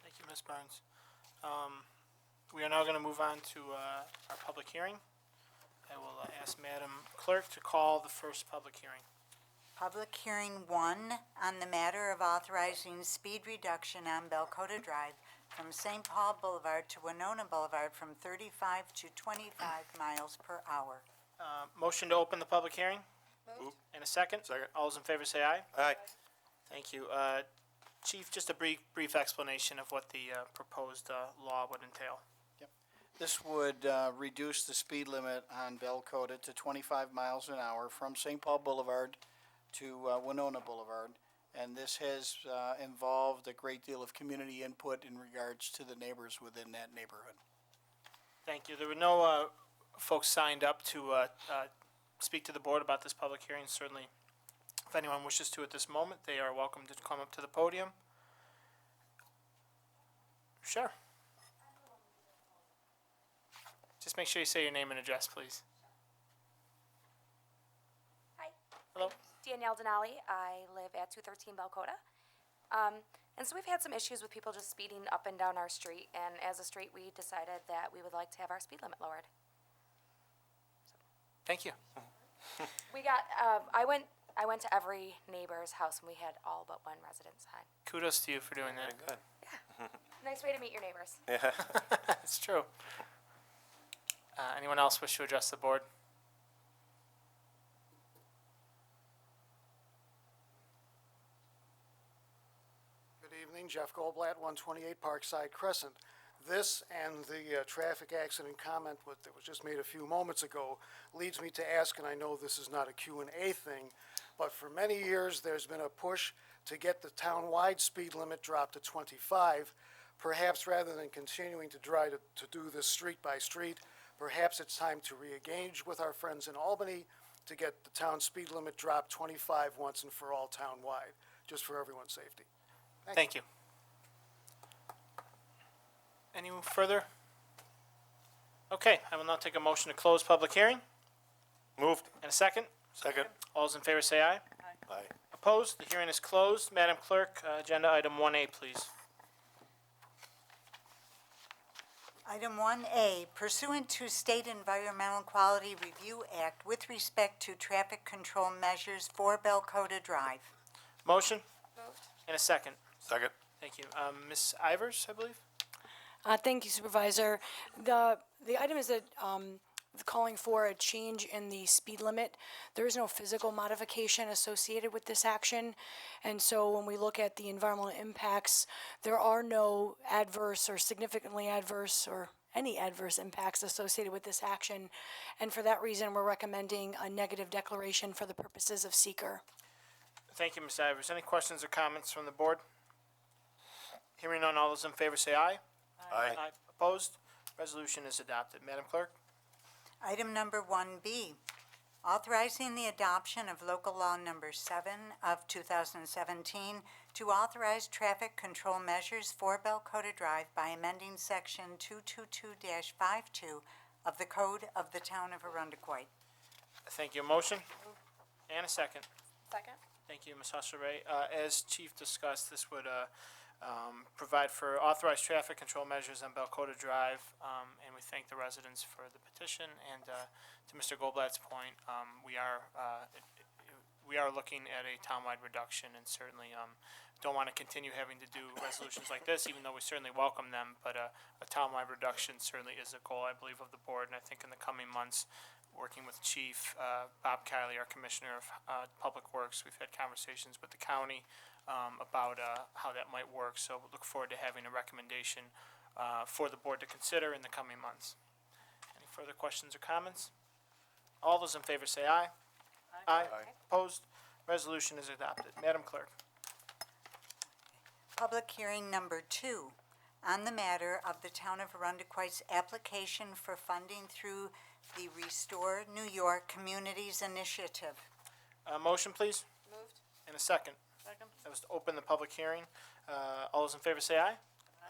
Speaker 4: Thank you, Ms. Burns. We are now going to move on to our public hearing. I will ask Madam Clerk to call the first public hearing.
Speaker 2: Public hearing 1 on the matter of authorizing speed reduction on Belcota Drive from St. Paul Boulevard to Winona Boulevard from 35 to 25 miles per hour.
Speaker 4: Motion to open the public hearing?
Speaker 9: Moved.
Speaker 4: And a second?
Speaker 9: Second.
Speaker 4: All those in favor say aye.
Speaker 9: Aye.
Speaker 4: Thank you. Chief, just a brief explanation of what the proposed law would entail.
Speaker 5: This would reduce the speed limit on Belcota to 25 miles an hour from St. Paul Boulevard to Winona Boulevard. And this has involved a great deal of community input in regards to the neighbors within that neighborhood.
Speaker 4: Thank you. There were no folks signed up to speak to the board about this public hearing. Certainly, if anyone wishes to at this moment, they are welcome to come up to the podium. Sure. Just make sure you say your name and address, please.
Speaker 10: Hi.
Speaker 4: Hello.
Speaker 10: Danielle Denali. I live at 213 Belcota. And so we've had some issues with people just speeding up and down our street, and as a street, we decided that we would like to have our speed limit lowered.
Speaker 4: Thank you.
Speaker 10: We got, I went to every neighbor's house, and we had all but one resident sign.
Speaker 4: Kudos to you for doing that.
Speaker 9: Good.
Speaker 10: Nice way to meet your neighbors.
Speaker 9: Yeah.
Speaker 4: It's true. Anyone else wish to address the board?
Speaker 11: Good evening, Jeff Goldblatt, 128 Parkside Crescent. This and the traffic accident comment that was just made a few moments ago leads me to ask, and I know this is not a Q&A thing, but for many years there's been a push to get the town-wide speed limit dropped to 25. Perhaps rather than continuing to try to do this street by street, perhaps it's time to re-engage with our friends in Albany to get the town speed limit dropped 25 once and for all town-wide, just for everyone's safety.
Speaker 4: Thank you. Any further? Okay, I will now take a motion to close public hearing.
Speaker 9: Moved.
Speaker 4: And a second?
Speaker 9: Second.
Speaker 4: All those in favor say aye.
Speaker 9: Aye.
Speaker 4: Opposed? The hearing is closed. Madam Clerk, agenda item 1A, please.
Speaker 2: Item 1A, pursuant to State Environmental Quality Review Act with respect to traffic control measures for Belcota Drive.
Speaker 4: Motion
Speaker 10: Moved.
Speaker 4: and a second.
Speaker 9: Second.
Speaker 4: Thank you. Ms. Ivers, I believe?
Speaker 12: Thank you, Supervisor. The item is that, calling for a change in the speed limit. There is no physical modification associated with this action. And so when we look at the environmental impacts, there are no adverse or significantly adverse or any adverse impacts associated with this action. And for that reason, we're recommending a negative declaration for the purposes of seeker.
Speaker 4: Thank you, Ms. Ivers. Any questions or comments from the board? Hearing none, all those in favor say aye.
Speaker 9: Aye.
Speaker 4: Opposed? Resolution is adopted. Madam Clerk?
Speaker 2: Item number 1B, authorizing the adoption of local law number 7 of 2017 to authorize traffic control measures for Belcota Drive by amending section 222-52 of the Code of the Town of Arundequite.
Speaker 4: Thank you. Motion? And a second.
Speaker 10: Second.
Speaker 4: Thank you, Ms. Husserray. As Chief discussed, this would provide for authorized traffic control measures on Belcota Drive, and we thank the residents for the petition. And to Mr. Goldblatt's point, we are we are looking at a townwide reduction and certainly, don't want to continue having to do resolutions like this, even though we certainly welcome them, but a townwide reduction certainly is a goal, I believe, of the board, and I think in the coming months, working with Chief, Bob Kiley, our Commissioner of, Public Works, we've had conversations with the county, about, how that might work, so we look forward to having a recommendation, for the board to consider in the coming months. Any further questions or comments? All those in favor say aye. Aye. Opposed? Resolution is adopted. Madam Clerk.
Speaker 2: Public hearing number 2 on the matter of the Town of Arundequoit's application for funding through the Restore New York Communities Initiative.
Speaker 4: Motion, please,
Speaker 10: Moved.
Speaker 4: and a second.
Speaker 10: Second.
Speaker 4: That was to open the public hearing. All those in favor say aye.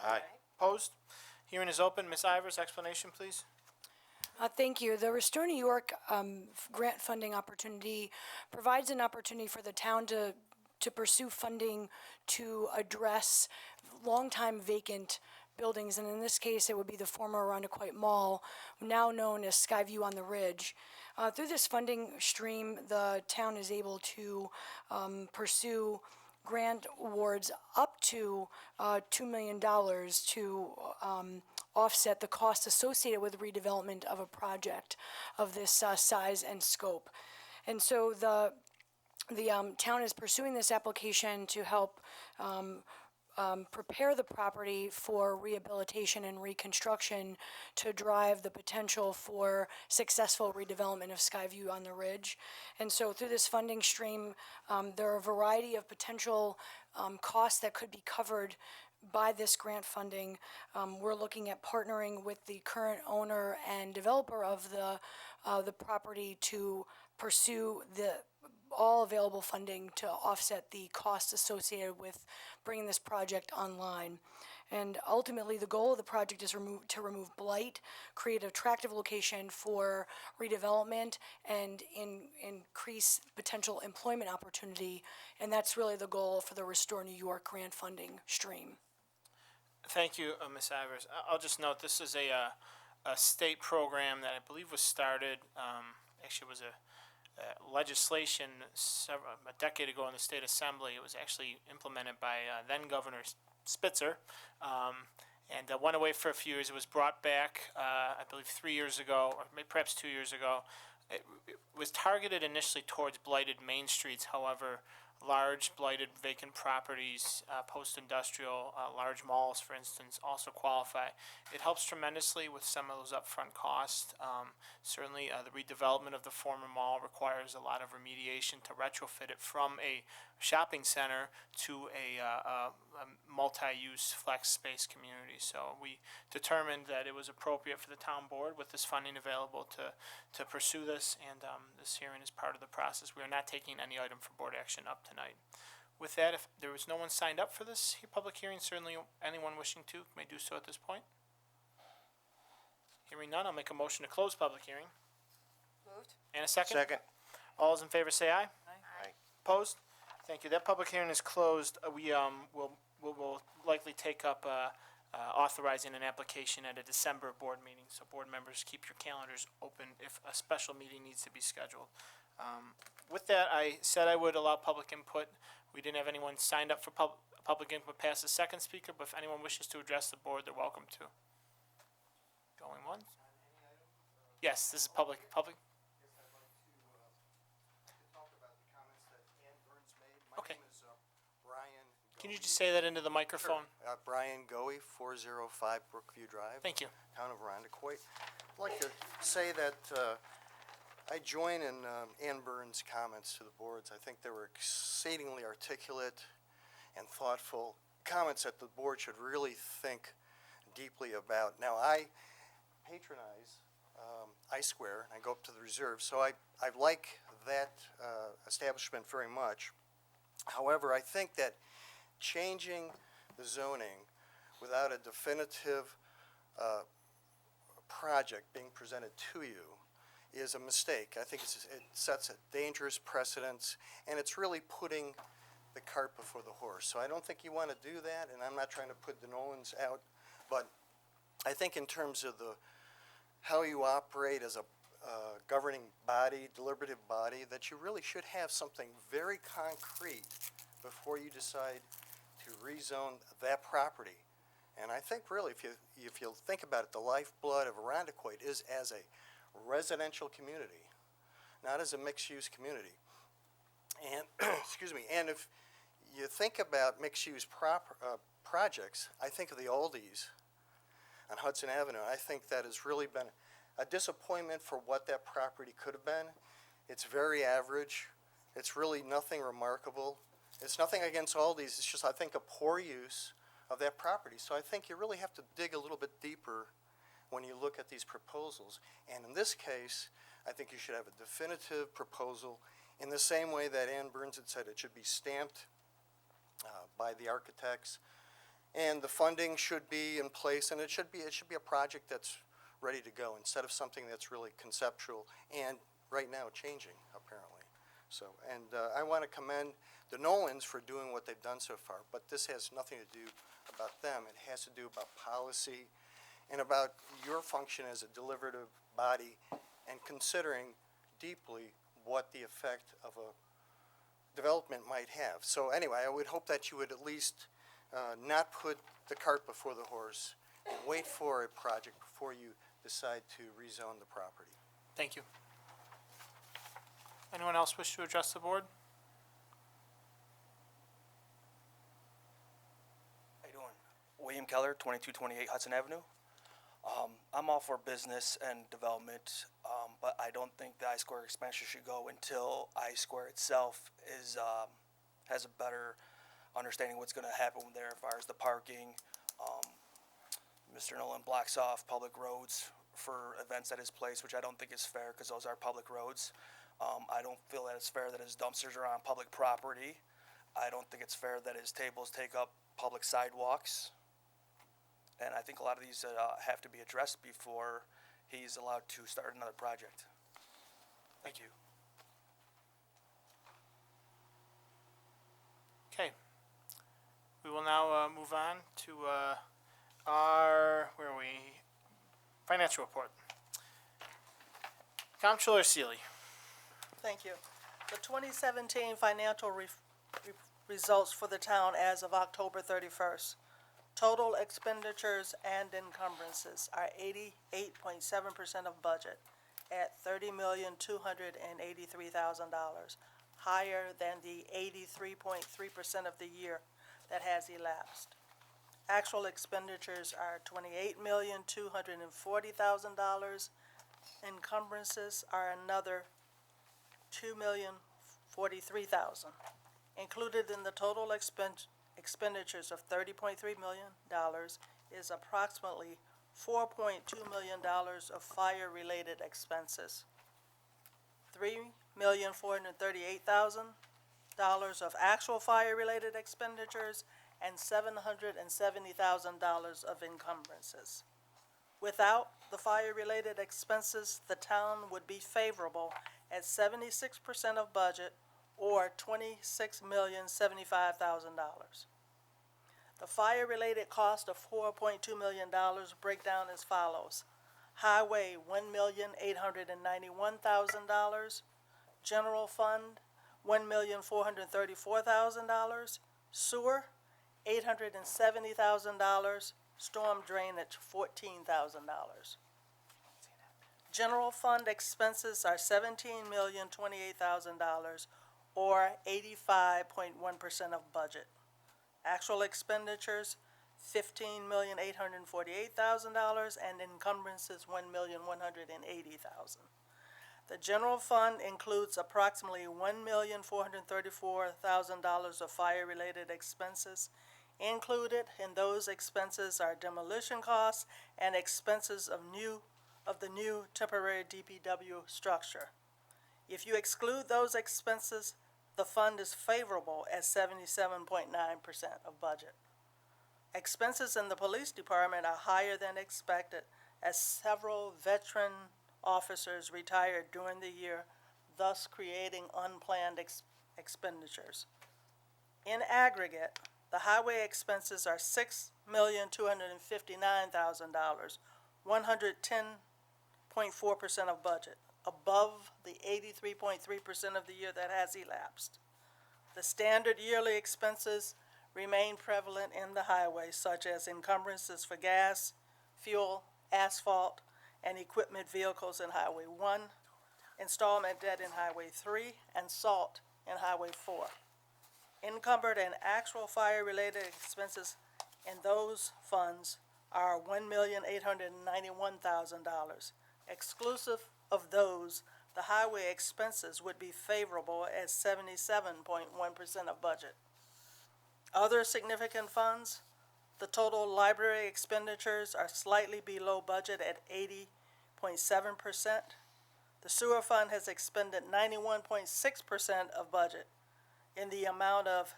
Speaker 5: Aye.
Speaker 4: Opposed? Hearing is open. Ms. Ivers, explanation, please.
Speaker 12: Thank you. The Restore New York grant funding opportunity provides an opportunity for the town to pursue funding to address longtime vacant buildings, and in this case, it would be the former Arundequoit Mall, now known as Skyview on the Ridge. Through this funding stream, the town is able to pursue grant awards up to $2 million to offset the costs associated with redevelopment of a project of this size and scope. And so the town is pursuing this application to help prepare the property for rehabilitation and reconstruction to drive the potential for successful redevelopment of Skyview on the Ridge. And so through this funding stream, there are a variety of potential costs that could be covered by this grant funding. We're looking at partnering with the current owner and developer of the property to pursue all available funding to offset the costs associated with bringing this project online. And ultimately, the goal of the project is to remove blight, create an attractive location for redevelopment, and increase potential employment opportunity. And that's really the goal for the Restore New York grant funding stream.
Speaker 4: Thank you, Ms. Ivers. I'll just note, this is a state program that I believe was started, actually it was a legislation a decade ago in the state assembly. It was actually implemented by then Governor Spitzer, and went away for a few years. It was brought back, I believe, 3 years ago, or maybe perhaps 2 years ago. It was targeted initially towards blighted main streets. However, large blighted vacant properties, post-industrial, large malls, for instance, also qualify. It helps tremendously with some of those upfront costs. Certainly, the redevelopment of the former mall requires a lot of remediation to retrofit it from a shopping center to a multi-use flex space community. So we determined that it was appropriate for the town board, with this funding available, to pursue this, and this hearing is part of the process. We are not taking any item for board action up tonight. With that, if there was no one signed up for this public hearing, certainly anyone wishing to may do so at this point. Hearing none, I'll make a motion to close public hearing.
Speaker 10: Moved.
Speaker 4: And a second?
Speaker 5: Second.
Speaker 4: All those in favor say aye.
Speaker 5: Aye.
Speaker 4: Opposed? Thank you. That public hearing is closed. We will likely take up authorizing an application at a December board meeting. So board members, keep your calendars open if a special meeting needs to be scheduled. With that, I said I would allow public input. We didn't have anyone signed up for public input past the second speaker, but if anyone wishes to address the board, they're welcome to. Going once? Yes, this is public. Okay. Can you just say that into the microphone?
Speaker 9: Brian Goey, 405 Brookview Drive.
Speaker 4: Thank you.
Speaker 9: Town of Arundequoit. I'd like to say that I join in Ann Burns' comments to the boards. I think they were exceedingly articulate and thoughtful comments that the board should really think deeply about. Now, I patronize I-Square, and I go up to the reserve, so I like that establishment very much. However, I think that changing the zoning without a definitive project being presented to you is a mistake. I think it sets a dangerous precedence, and it's really putting the cart before the horse. So I don't think you want to do that, and I'm not trying to put the Nolans out, but I think in terms of how you operate as governing body, deliberative body, that you really should have something very concrete before you decide to rezone that property. And I think really, if you think about it, the lifeblood of Arundecoit is as a residential community, not as a mixed-use community. And, excuse me, and if you think about mixed-use projects, I think of the Oldies on Hudson Avenue. I think that has really been a disappointment for what that property could have been. It's very average. It's really nothing remarkable. It's nothing against Aldi's. It's just, I think, a poor use of that property. So I think you really have to dig a little bit deeper when you look at these proposals. And in this case, I think you should have a definitive proposal in the same way that Ann Burns had said it should be stamped by the architects. And the funding should be in place, and it should be a project that's ready to go instead of something that's really conceptual and right now changing, apparently. So, and I want to commend the Nolans for doing what they've done so far, but this has nothing to do about them. It has to do about policy and about your function as a deliberative body and considering deeply what the effect of a development might have. So anyway, I would hope that you would at least not put the cart before the horse and wait for a project before you decide to rezone the property.
Speaker 4: Thank you. Anyone else wish to address the board?
Speaker 13: How you doing? William Keller, 2228 Hudson Avenue. I'm all for business and development, but I don't think the I-Square expansion should go until I-Square itself is has a better understanding what's going to happen there as far as the parking. Mr. Nolan blocks off public roads for events at his place, which I don't think is fair because those are public roads. I don't feel that it's fair that his dumpsters are on public property. I don't think it's fair that his tables take up public sidewalks. And I think a lot of these have to be addressed before he's allowed to start another project. Thank you.
Speaker 4: Okay. We will now move on to our, where are we? Financial report. Comptroller Seeley.
Speaker 14: Thank you. The 2017 financial results for the town as of October 31st. Total expenditures and encumbrances are 88.7% of budget at $30,283,000, higher than the 83.3% of the year that has elapsed. Actual expenditures are $28,240,000. Encumbrances are another $2,043,000. Included in the total expenditures of $30.3 million is approximately $4.2 million of fire-related expenses, $3,438,000 of actual fire-related expenditures, and $770,000 of encumbrances. Without the fire-related expenses, the town would be favorable at 76% of budget, or $26,075,000. The fire-related cost of $4.2 million break down as follows: Highway, $1,891,000. General Fund, $1,434,000. Sewer, $870,000. Storm drainage, $14,000. General Fund expenses are $17,028,000, or 85.1% of budget. Actual expenditures, $15,848,000, and encumbrances, $1,180,000. The general fund includes approximately $1,434,000 of fire-related expenses. Included in those expenses are demolition costs and expenses of the new temporary DPW structure. If you exclude those expenses, the fund is favorable at 77.9% of budget. Expenses in the police department are higher than expected as several veteran officers retired during the year, thus creating unplanned expenditures. In aggregate, the highway expenses are $6,259,000, 110.4% of budget. above the 83.3% of the year that has elapsed. The standard yearly expenses remain prevalent in the highway, such as encumbrances for gas, fuel, asphalt, and equipment vehicles in Highway 1, installment debt in Highway 3, and salt in Highway 4. Encumbered and actual fire-related expenses in those funds are $1,891,000. Exclusive of those, the highway expenses would be favorable at 77.1% of budget. Other significant funds, the total library expenditures are slightly below budget at 80.7%. The sewer fund has expended 91.6% of budget in the amount of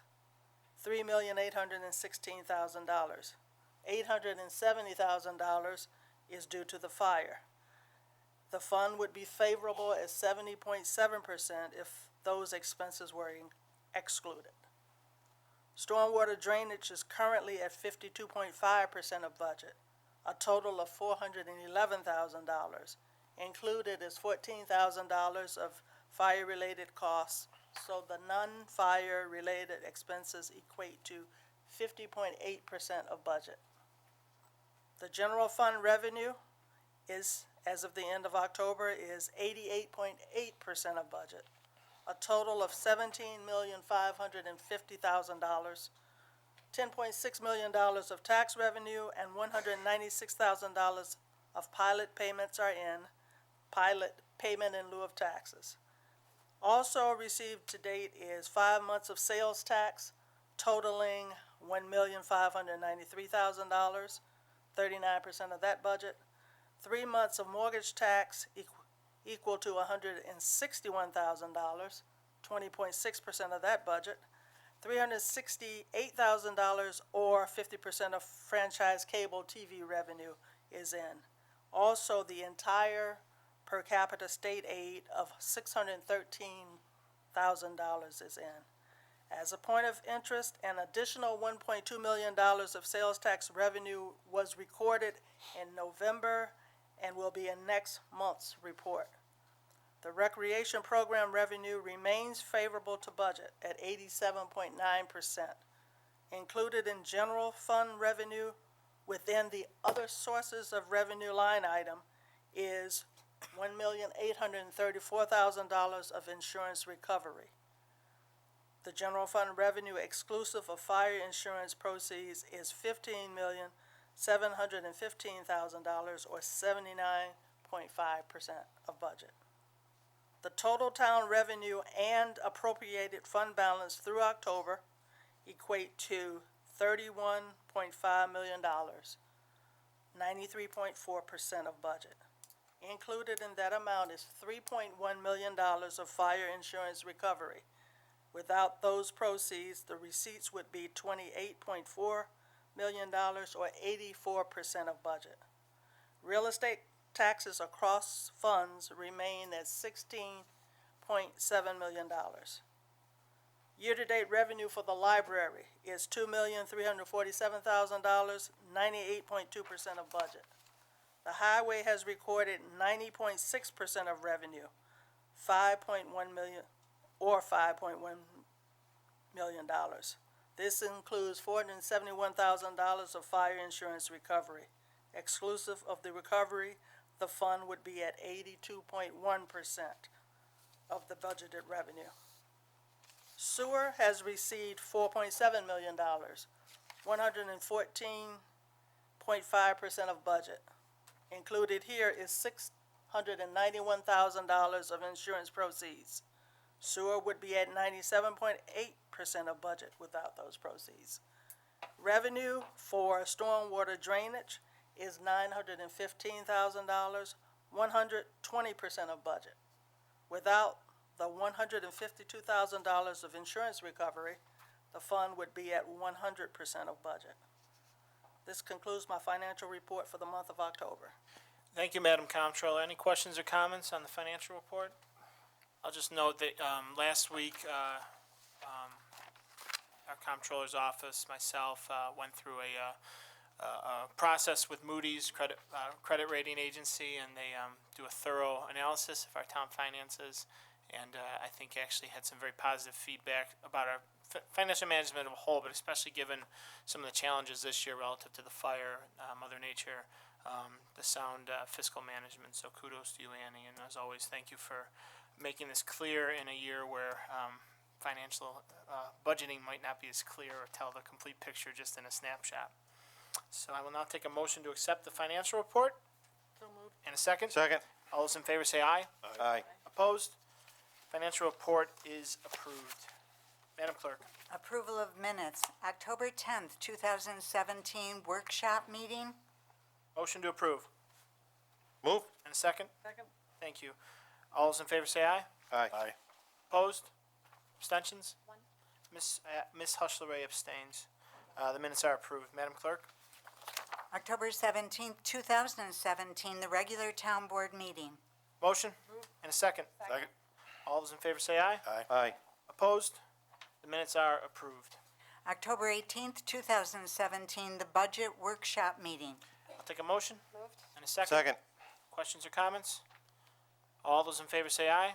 Speaker 14: $3,816,000. $870,000 is due to the fire. The fund would be favorable at 70.7% if those expenses were excluded. Stormwater drainage is currently at 52.5% of budget, a total of $411,000. Included is $14,000 of fire-related costs, so the non-fire-related expenses equate to 50.8% of budget. The general fund revenue is, as of the end of October, is 88.8% of budget. A total of $17,550,000, $10.6 million of tax revenue, and $196,000 of pilot payments are in, pilot payment in lieu of taxes. Also received to date is 5 months of sales tax totaling $1,593,000, 39% of that budget. 3 months of mortgage tax equal to $161,000, 20.6% of that budget. $368,000 or 50% of franchise cable TV revenue is in. Also, the entire per capita state aid of $613,000 is in. As a point of interest, an additional $1.2 million of sales tax revenue was recorded in November and will be in next month's report. The recreation program revenue remains favorable to budget at 87.9%. Included in general fund revenue within the other sources of revenue line item is $1,834,000 of insurance recovery. The general fund revenue exclusive of fire insurance proceeds is $15,715,000 or 79.5% of budget. The total town revenue and appropriated fund balance through October equate to $31.5 million, 93.4% of budget. Included in that amount is $3.1 million of fire insurance recovery. Without those proceeds, the receipts would be $28.4 million or 84% of budget. Real estate taxes across funds remain at $16.7 million. Year-to-date revenue for the library is $2,347,000, 98.2% of budget. The highway has recorded 90.6% of revenue, $5.1 million or $5.1 million. This includes $471,000 of fire insurance recovery. Exclusive of the recovery, the fund would be at 82.1% of the budgeted revenue. Sewer has received $4.7 million, 114.5% of budget. Included here is $691,000 of insurance proceeds. Sewer would be at 97.8% of budget without those proceeds. Revenue for stormwater drainage is $915,000, 120% of budget. Without the $152,000 of insurance recovery, the fund would be at 100% of budget. This concludes my financial report for the month of October.
Speaker 1: Thank you, Madam Comptroller. Any questions or comments on the financial report? I'll just note that last week, our Comptroller's office, myself, went through a process with Moody's credit rating agency, and they do a thorough analysis of our town finances. And I think actually had some very positive feedback about our financial management of a whole, but especially given some of the challenges this year relative to the fire, Mother Nature, the sound fiscal management. So kudos to you, Annie, and as always, thank you for making this clear in a year where financial budgeting might not be as clear or tell the complete picture just in a snapshot. So I will now take a motion to accept the financial report. And a second?
Speaker 9: Second.
Speaker 1: All those in favor say aye.
Speaker 9: Aye.
Speaker 1: Opposed? Financial report is approved. Madam Clerk.
Speaker 2: Approval of minutes, October 10th, 2017 workshop meeting.
Speaker 1: Motion to approve.
Speaker 9: Move.
Speaker 1: And a second? Second. Thank you. All those in favor say aye.
Speaker 9: Aye. Aye.
Speaker 1: Opposed? Abstentions? Ms. Hushler abstains. The minutes are approved. Madam Clerk?
Speaker 2: October 17th, 2017, the regular town board meeting.
Speaker 1: Motion? And a second?
Speaker 9: Second.
Speaker 1: All those in favor say aye.
Speaker 9: Aye. Aye.
Speaker 1: Opposed? The minutes are approved.
Speaker 2: October 18th, 2017, the budget workshop meeting.
Speaker 1: I'll take a motion.
Speaker 10: Moved.
Speaker 1: And a second?
Speaker 9: Second.
Speaker 1: Questions or comments? All those in favor say aye.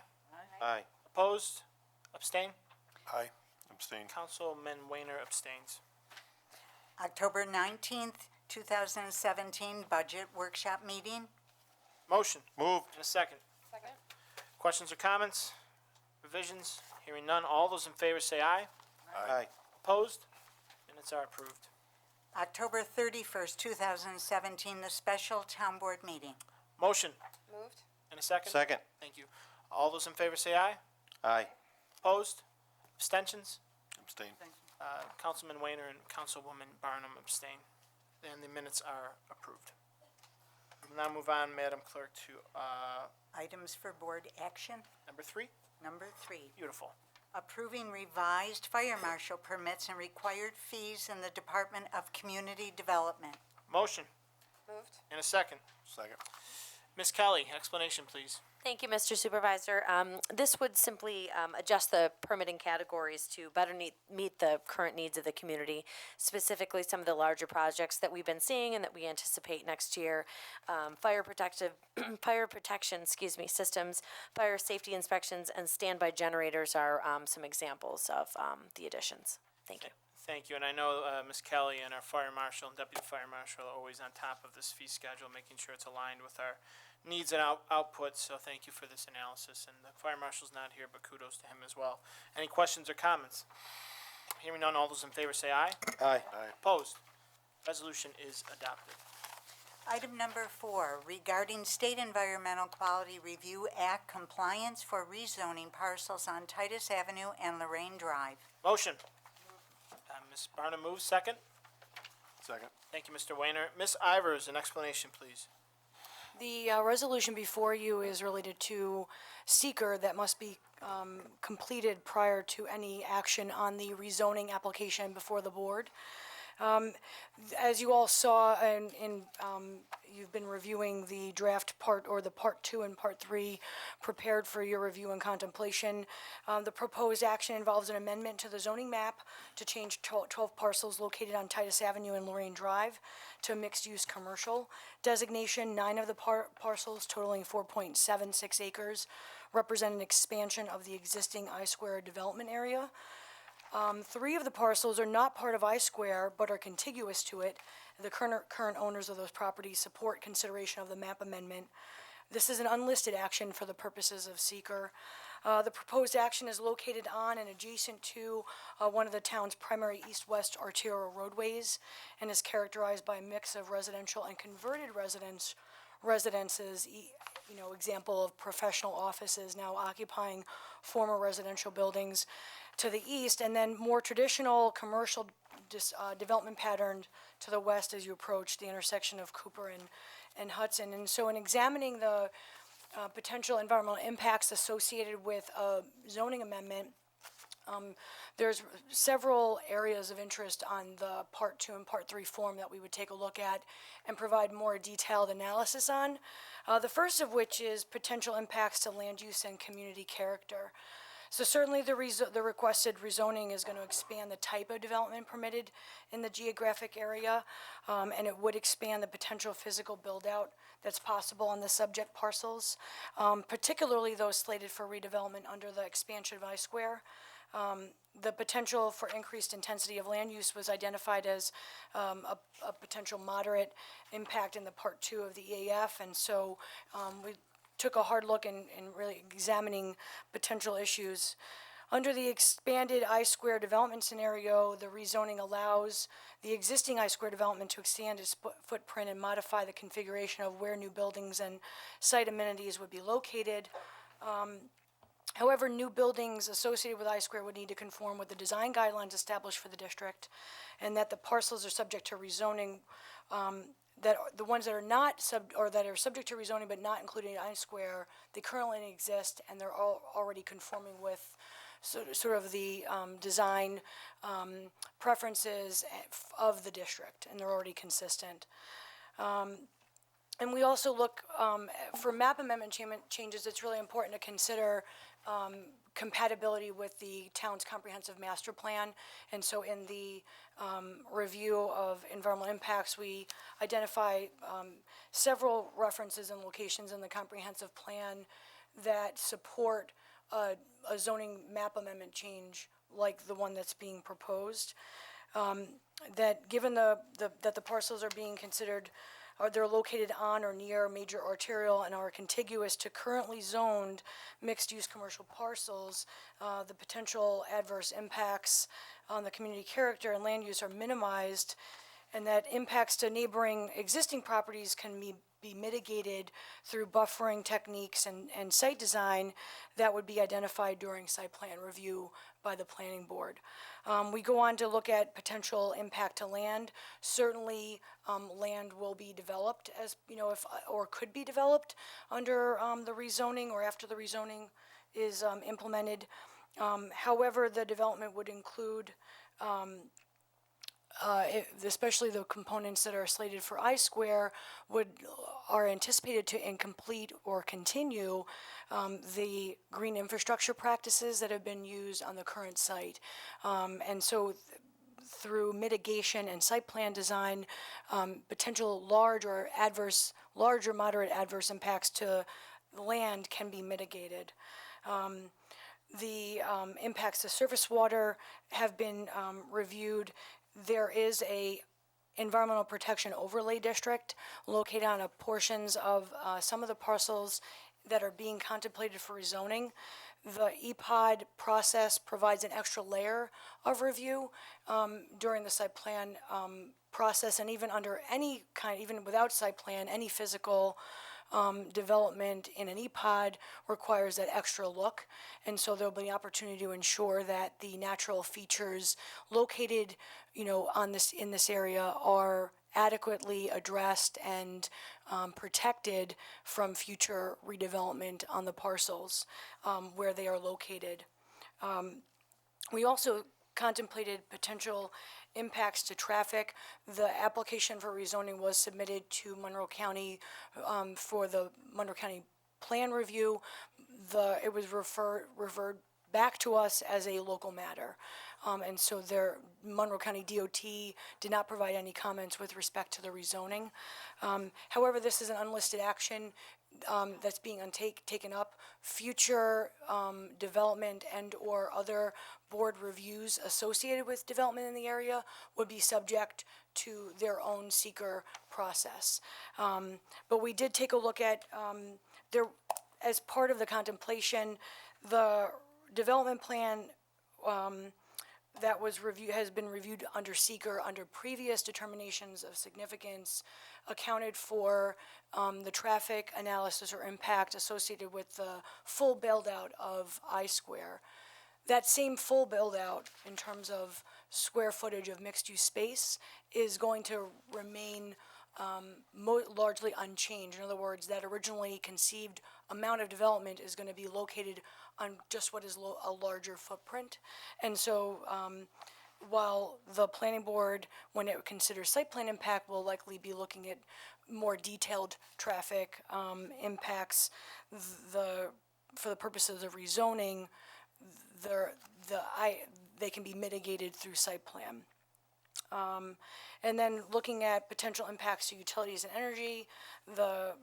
Speaker 9: Aye.
Speaker 1: Opposed? Abstain?
Speaker 9: Aye. Abstain.
Speaker 1: Councilman Weiner abstains.
Speaker 2: October 19th, 2017, budget workshop meeting.
Speaker 1: Motion.
Speaker 9: Move.
Speaker 1: And a second.
Speaker 10: Second.
Speaker 1: Questions or comments? Revisions? Hearing none. All those in favor say aye.
Speaker 9: Aye.
Speaker 1: Opposed? Minutes are approved.
Speaker 2: October 31st, 2017, the special town board meeting.
Speaker 1: Motion.
Speaker 10: Moved.
Speaker 1: And a second?
Speaker 9: Second.
Speaker 1: Thank you. All those in favor say aye.
Speaker 9: Aye.
Speaker 1: Opposed? Abstentions?
Speaker 9: Abstain.
Speaker 1: Councilman Weiner and Councilwoman Barnum abstain. And the minutes are approved. We'll now move on, Madam Clerk, to
Speaker 2: Items for board action.
Speaker 1: number 3.
Speaker 2: Number 3,
Speaker 1: Beautiful.
Speaker 2: approving revised fire marshal permits and required fees in the Department of Community Development.
Speaker 1: Motion.
Speaker 10: Moved.
Speaker 1: And a second.
Speaker 9: Second.
Speaker 1: Ms. Kelly, explanation, please.
Speaker 15: Thank you, Mr. Supervisor. This would simply adjust the permitting categories to better meet the current needs of the community, specifically some of the larger projects that we've been seeing and that we anticipate next year. Fire protection, systems, fire safety inspections, and standby generators are some examples of the additions. Thank you.
Speaker 1: Thank you, and I know Ms. Kelly and our fire marshal and deputy fire marshal are always on top of this fee schedule, making sure it's aligned with our needs and outputs, so thank you for this analysis. And the fire marshal's not here, but kudos to him as well. Any questions or comments? Hearing none, all those in favor say aye.
Speaker 9: Aye. Aye.
Speaker 1: Opposed? Resolution is adopted.
Speaker 2: Item number 4, regarding State Environmental Quality Review Act compliance for rezoning parcels on Titus Avenue and Lorraine Drive.
Speaker 1: Motion. Ms. Barnum moves, second.
Speaker 9: Second.
Speaker 1: Thank you, Mr. Weiner. Ms. Ivers, an explanation, please.
Speaker 12: The resolution before you is related to seeker that must be completed prior to any action on the rezoning application before the board. As you all saw, you've been reviewing the draft part, or the part 2 and part 3, prepared for your review and contemplation. The proposed action involves an amendment to the zoning map to change 12 parcels located on Titus Avenue and Lorraine Drive to mixed-use commercial designation. 9 of the parcels, totaling 4.76 acres, represent an expansion of the existing I-Square development area. 3 of the parcels are not part of I-Square, but are contiguous to it. The current owners of those properties support consideration of the map amendment. This is an unlisted action for the purposes of seeker. The proposed action is located on and adjacent to one of the town's primary east-west arterial roadways and is characterized by a mix of residential and converted residences, example of professional offices now occupying former residential buildings to the east, and then more traditional commercial development pattern to the west as you approach the intersection of Cooper and Hudson. And so in examining the potential environmental impacts associated with a zoning amendment, there's several areas of interest on the Part 2 and Part 3 form that we would take a look at and provide more detailed analysis on. The first of which is potential impacts to land use and community character. So certainly the requested rezoning is going to expand the type of development permitted in the geographic area, and it would expand the potential physical build-out that's possible on the subject parcels, particularly those slated for redevelopment under the expansion of I-Square. The potential for increased intensity of land use was identified as a potential moderate impact in the Part 2 of the EAF, and so we took a hard look in really examining potential issues. Under the expanded I-Square development scenario, the rezoning allows the existing I-Square development to expand its footprint and modify the configuration of where new buildings and site amenities would be located. However, new buildings associated with I-Square would need to conform with the design guidelines established for the district, and that the parcels are subject to rezoning, that the ones that are not that are subject to rezoning but not included in I-Square, they currently exist and they're all already conforming with sort of the design preferences of the district, and they're already consistent. And we also look for map amendment changes. It's really important to consider compatibility with the town's comprehensive master plan. And so in the review of environmental impacts, we identify several references and locations in the comprehensive plan that support a zoning map amendment change like the one that's being proposed. That given that the parcels are being considered, or they're located on or near major arterial and are contiguous to currently zoned mixed-use commercial parcels, the potential adverse impacts on the community character and land use are minimized, and that impacts to neighboring existing properties can be mitigated through buffering techniques and site design that would be identified during site plan review by the planning board. We go on to look at potential impact to land. Certainly, land will be developed as, or could be developed under the rezoning or after the rezoning is implemented. However, the development would include especially the components that are slated for I-Square are anticipated to incomplete or continue the green infrastructure practices that have been used on the current site. And so through mitigation and site plan design, potential large or moderate adverse impacts to the land can be mitigated. The impacts to surface water have been reviewed. There is a environmental protection overlay district located on portions of some of the parcels that are being contemplated for rezoning. The EPOD process provides an extra layer of review during the site plan process, and even under any kind, even without site plan, any physical development in an EPOD requires that extra look, and so there'll be an opportunity to ensure that the natural features located, in this area are adequately addressed and protected from future redevelopment on the parcels where they are located. We also contemplated potential impacts to traffic. The application for rezoning was submitted to Monroe County for the Monroe County plan review. It was referred back to us as a local matter. And so Monroe County DOT did not provide any comments with respect to the rezoning. However, this is an unlisted action that's being taken up. Future development and or other board reviews associated with development in the area would be subject to their own seeker process. But we did take a look at, as part of the contemplation, the development plan that has been reviewed under seeker under previous determinations of significance accounted for the traffic analysis or impact associated with the full build-out of I-Square. That same full build-out in terms of square footage of mixed-use space is going to remain largely unchanged. In other words, that originally conceived amount of development is going to be located on just what is a larger footprint. And so while the planning board, when it considers site plan impact, will likely be looking at more detailed traffic impacts, for the purposes of rezoning, they can be mitigated through site plan. And then looking at potential impacts to utilities and energy, the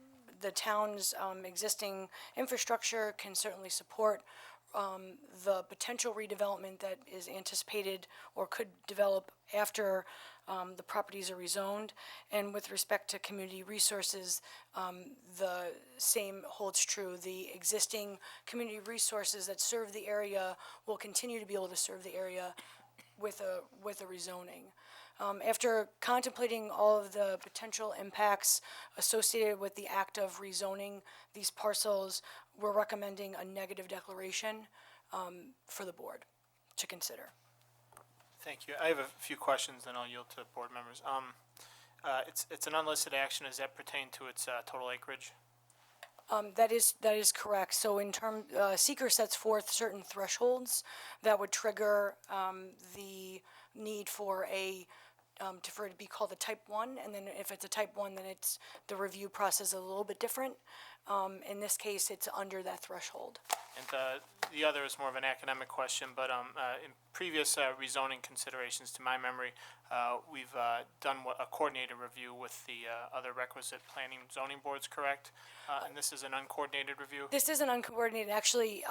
Speaker 12: town's existing infrastructure can certainly support the potential redevelopment that is anticipated or could develop after the properties are rezoned. And with respect to community resources, the same holds true. The existing community resources that serve the area will continue to be able to serve the area with a rezoning. After contemplating all of the potential impacts associated with the act of rezoning these parcels, we're recommending a negative declaration for the board to consider.
Speaker 1: Thank you. I have a few questions, then I'll yield to board members. It's an unlisted action. Does that pertain to its total acreage?
Speaker 12: That is correct. So in term, seeker sets forth certain thresholds that would trigger the need for for it to be called a type 1, and then if it's a type 1, then it's the review process is a little bit different. In this case, it's under that threshold.
Speaker 1: And the other is more of an academic question, but in previous rezoning considerations, to my memory, we've done a coordinated review with the other requisite planning and zoning boards, correct? And this is an uncoordinated review?
Speaker 12: This isn't uncoordinated. Actually,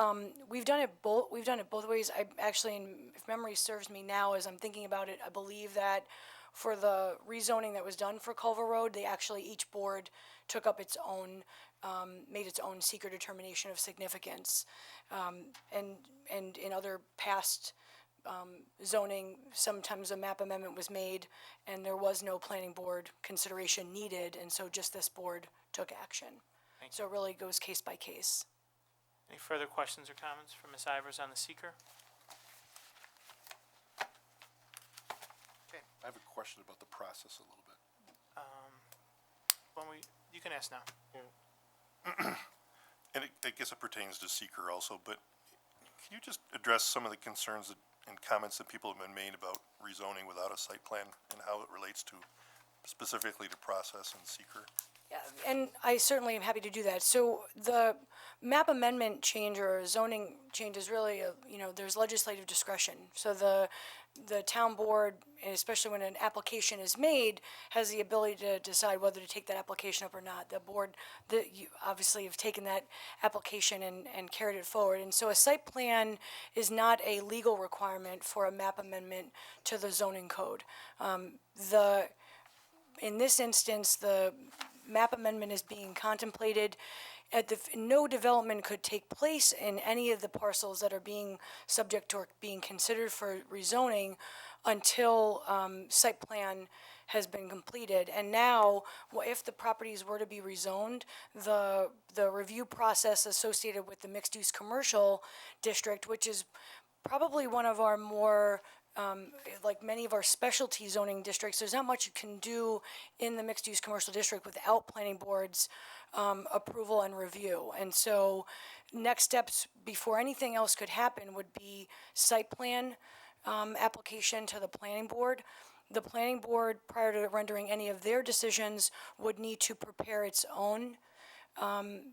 Speaker 12: we've done it both ways. I actually, if memory serves me now, as I'm thinking about it, I believe that for the rezoning that was done for Culver Road, they actually, each board took up its own, made its own seeker determination of significance. And in other past zoning, sometimes a map amendment was made and there was no planning board consideration needed, and so just this board took action. So it really goes case by case.
Speaker 1: Any further questions or comments from Ms. Ivers on the seeker?
Speaker 16: Okay, I have a question about the process a little bit.
Speaker 1: You can ask now.
Speaker 16: And I guess it pertains to seeker also, but can you just address some of the concerns and comments that people have been made about rezoning without a site plan and how it relates to specifically to process and seeker?
Speaker 12: Yeah, and I certainly am happy to do that. So the map amendment change or zoning change is really, there's legislative discretion. So the town board, and especially when an application is made, has the ability to decide whether to take that application up or not. The board, you obviously have taken that application and carried it forward. And so a site plan is not a legal requirement for a map amendment to the zoning code. In this instance, the map amendment is being contemplated. No development could take place in any of the parcels that are being subject or being considered for rezoning until site plan has been completed. And now, if the properties were to be rezoned, the review process associated with the mixed-use commercial district, which is probably one of our more like many of our specialty zoning districts, there's not much you can do in the mixed-use commercial district without planning board's approval and review. And so next steps before anything else could happen would be site plan application to the planning board. The planning board, prior to rendering any of their decisions, would need to prepare its own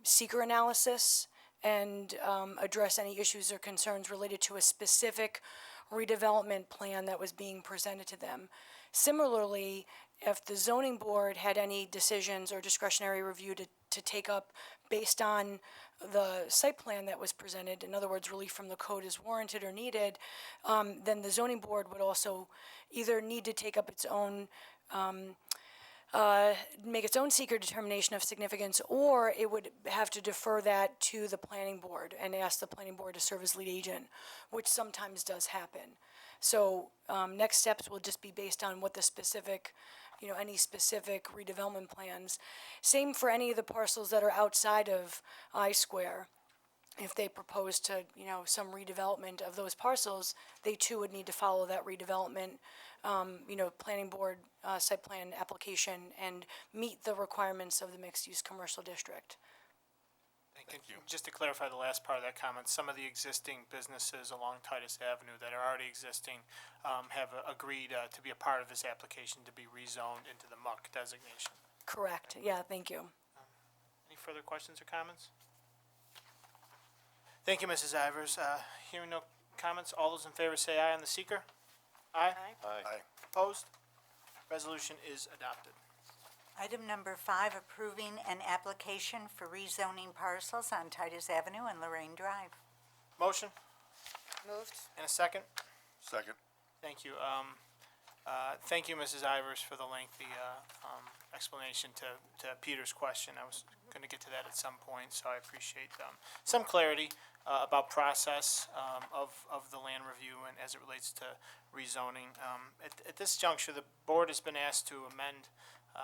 Speaker 12: seeker analysis and address any issues or concerns related to a specific redevelopment plan that was being presented to them. Similarly, if the zoning board had any decisions or discretionary review to take up based on the site plan that was presented, in other words, relief from the code is warranted or needed, then the zoning board would also either need to take up its own make its own seeker determination of significance, or it would have to defer that to the planning board and ask the planning board to serve as lead agent, which sometimes does happen. So next steps will just be based on what the specific, any specific redevelopment plans. Same for any of the parcels that are outside of I-Square. If they propose to, some redevelopment of those parcels, they too would need to follow that redevelopment, planning board site plan application and meet the requirements of the mixed-use commercial district.
Speaker 1: Thank you. Just to clarify the last part of that comment, some of the existing businesses along Titus Avenue that are already existing have agreed to be a part of this application to be rezoned into the MUC designation.
Speaker 12: Correct. Yeah, thank you.
Speaker 1: Any further questions or comments?
Speaker 4: Thank you, Mrs. Ivers. Hearing no comments, all those in favor say aye on the seeker. Aye.
Speaker 16: Aye.
Speaker 4: Opposed? Resolution is adopted.
Speaker 2: Item number 5, approving an application for rezoning parcels on Titus Avenue and Lorraine Drive.
Speaker 4: Motion
Speaker 3: Moved.
Speaker 4: and a second.
Speaker 16: Second.
Speaker 4: Thank you. Thank you, Mrs. Ivers, for the lengthy explanation to Peter's question. I was going to get to that at some point, so I appreciate some clarity about process of the land review and as it relates to rezoning. At this juncture, the board has been asked to amend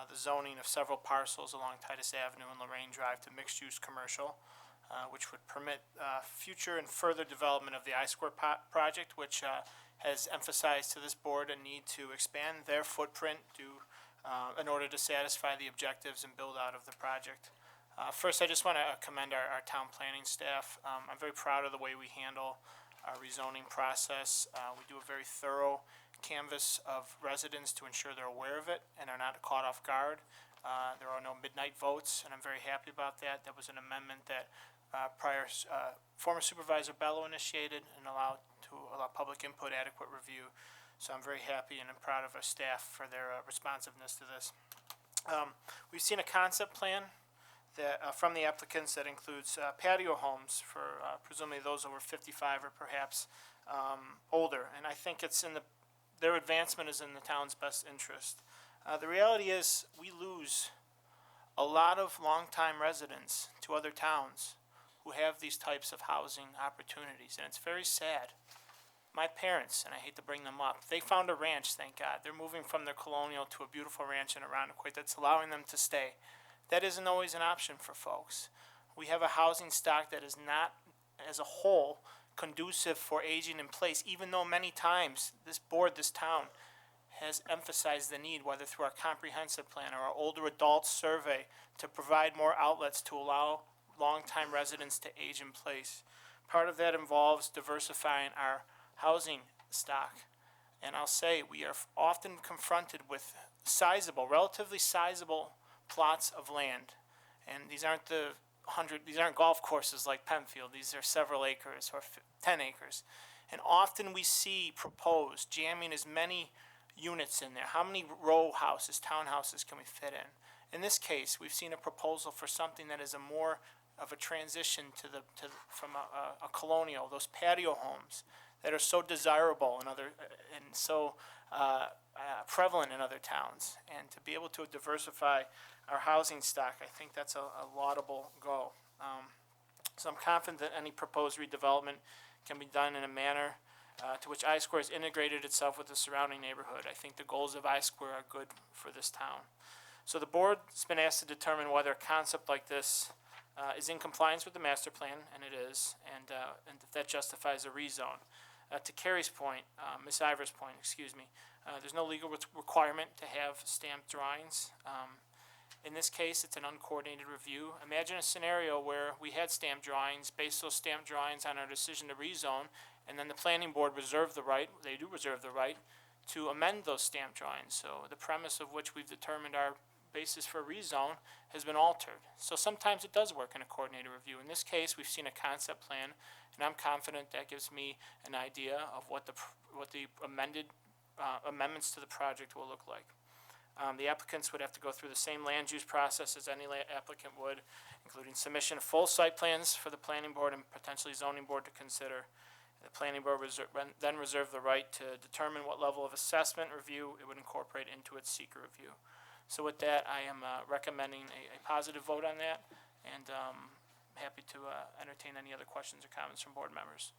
Speaker 4: the zoning of several parcels along Titus Avenue and Lorraine Drive to mixed-use commercial, which would permit future and further development of the I-Square project, which has emphasized to this board a need to expand their footprint in order to satisfy the objectives and build out of the project. First, I just want to commend our town planning staff. I'm very proud of the way we handle our rezoning process. We do a very thorough canvas of residents to ensure they're aware of it and are not caught off guard. There are no midnight votes, and I'm very happy about that. That was an amendment that former Supervisor Bello initiated and allowed public input, adequate review. So I'm very happy and I'm proud of our staff for their responsiveness to this. We've seen a concept plan that from the applicants that includes patio homes for presumably those over 55 or perhaps older, and I think their advancement is in the town's best interest. The reality is we lose a lot of longtime residents to other towns who have these types of housing opportunities, and it's very sad. My parents, and I hate to bring them up, they found a ranch, thank God. They're moving from their colonial to a beautiful ranch in Arundequoit that's allowing them to stay. That isn't always an option for folks. We have a housing stock that is not, as a whole, conducive for aging in place, even though many times this board, this town, has emphasized the need, whether through our comprehensive plan or our older adults survey, to provide more outlets to allow longtime residents to age in place. Part of that involves diversifying our housing stock. And I'll say we are often confronted with relatively sizable plots of land. And these aren't these aren't golf courses like Penfield. These are several acres or 10 acres. And often we see proposed jamming as many units in there. How many row houses, townhouses can we fit in? In this case, we've seen a proposal for something that is a more of a transition from a colonial, those patio homes that are so desirable and so prevalent in other towns. And to be able to diversify our housing stock, I think that's a laudable goal. So I'm confident that any proposed redevelopment can be done in a manner to which I-Square has integrated itself with the surrounding neighborhood. I think the goals of I-Square are good for this town. So the board's been asked to determine whether a concept like this is in compliance with the master plan, and it is, and if that justifies a rezone. To Carrie's point, Ms. Ivers' point, there's no legal requirement to have stamped drawings. In this case, it's an uncoordinated review. Imagine a scenario where we had stamped drawings, based those stamped drawings on our decision to rezone, and then the planning board reserved the right, they do reserve the right, to amend those stamped drawings. So the premise of which we've determined our basis for a rezone has been altered. So sometimes it does work in a coordinated review. In this case, we've seen a concept plan, and I'm confident that gives me an idea of what the amendments to the project will look like. The applicants would have to go through the same land use process as any applicant would, including submission of full site plans for the planning board and potentially zoning board to consider. The planning board then reserve the right to determine what level of assessment review it would incorporate into its seeker review. So with that, I am recommending a positive vote on that, and happy to entertain any other questions or comments from board members.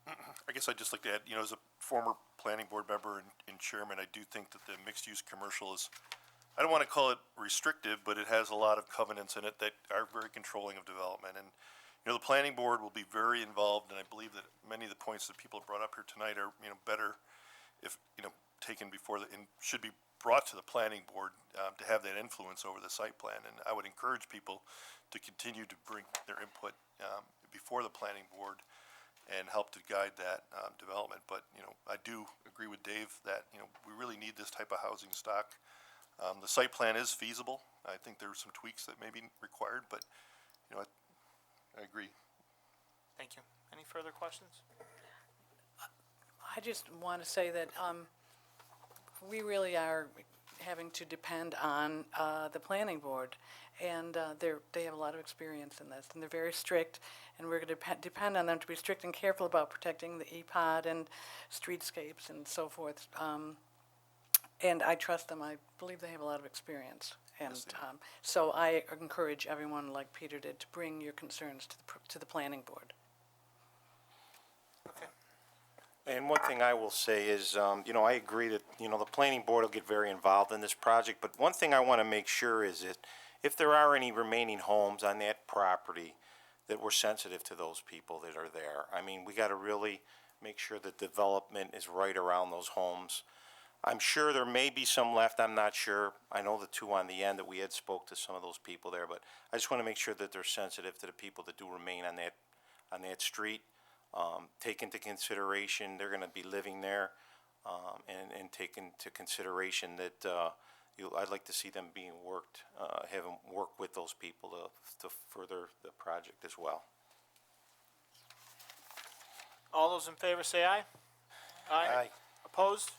Speaker 16: I guess I'd just like to add, as a former planning board member and chairman, I do think that the mixed-use commercial is, I don't want to call it restrictive, but it has a lot of covenants in it that are very controlling of development. And, the planning board will be very involved, and I believe that many of the points that people have brought up here tonight are, better if, taken before and should be brought to the planning board to have that influence over the site plan. And I would encourage people to continue to bring their input before the planning board and help to guide that development. But, I do agree with Dave that, we really need this type of housing stock. The site plan is feasible. I think there are some tweaks that may be required, but, I agree.
Speaker 4: Thank you. Any further questions?
Speaker 17: I just want to say that we really are having to depend on the planning board, and they have a lot of experience in this, and they're very strict, and we're going to depend on them to be strict and careful about protecting the EPOD and streetscapes and so forth. And I trust them. I believe they have a lot of experience. And so I encourage everyone, like Peter did, to bring your concerns to the planning board.
Speaker 18: And one thing I will say is, I agree that, the planning board will get very involved in this project, but one thing I want to make sure is that if there are any remaining homes on that property, that we're sensitive to those people that are there. I mean, we got to really make sure that development is right around those homes. I'm sure there may be some left, I'm not sure. I know the two on the end that we had spoke to some of those people there, but I just want to make sure that they're sensitive to the people that do remain on that street. Take into consideration, they're gonna be living there, and take into consideration that, I'd like to see them being worked, have them work with those people to further the project as well.
Speaker 4: All those in favor say aye.
Speaker 18: Aye.
Speaker 4: Opposed?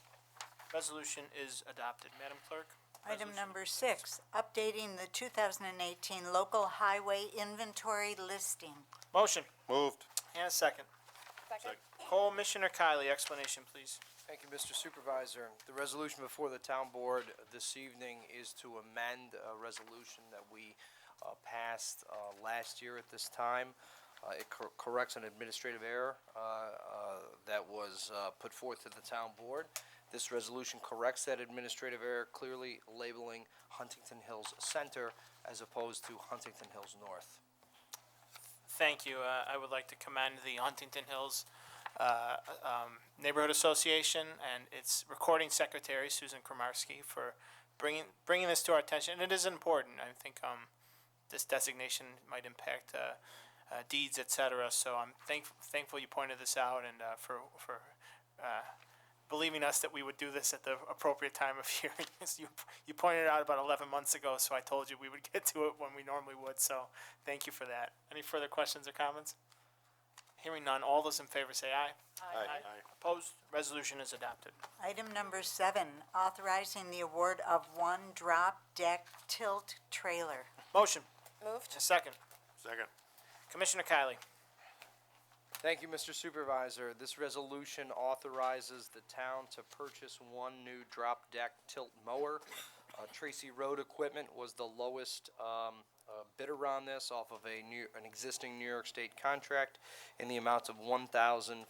Speaker 4: Resolution is adopted. Madam Clerk?
Speaker 2: Item number 6, updating the 2018 local highway inventory listing.
Speaker 4: Motion.
Speaker 18: Moved.
Speaker 4: And a second.
Speaker 3: Second.
Speaker 4: Commissioner Kylie, explanation, please.
Speaker 19: Thank you, Mr. Supervisor. The resolution before the town board this evening is to amend a resolution that we passed last year at this time. It corrects an administrative error that was put forth to the town board. This resolution corrects that administrative error, clearly labeling Huntington Hills Center as opposed to Huntington Hills North.
Speaker 4: Thank you. I would like to commend the Huntington Hills Neighborhood Association and its recording secretary, Susan Kramarski, for bringing this to our attention. And it is important. I think this designation might impact deeds, etc. So I'm thankful you pointed this out, and for believing us that we would do this at the appropriate time of hearing. You pointed it out about 11 months ago, so I told you we would get to it when we normally would. So thank you for that. Any further questions or comments? Hearing none, all those in favor say aye.
Speaker 18: Aye.
Speaker 4: Opposed? Resolution is adopted.
Speaker 2: Item number 7, authorizing the award of one drop deck tilt trailer.
Speaker 4: Motion.
Speaker 3: Moved.
Speaker 4: A second.
Speaker 16: Second.
Speaker 4: Commissioner Kylie.
Speaker 19: Thank you, Mr. Supervisor. This resolution authorizes the town to purchase one new drop deck tilt mower. Tracy Road Equipment was the lowest bidder on this off of an existing New York State contract in the amount of $1,555.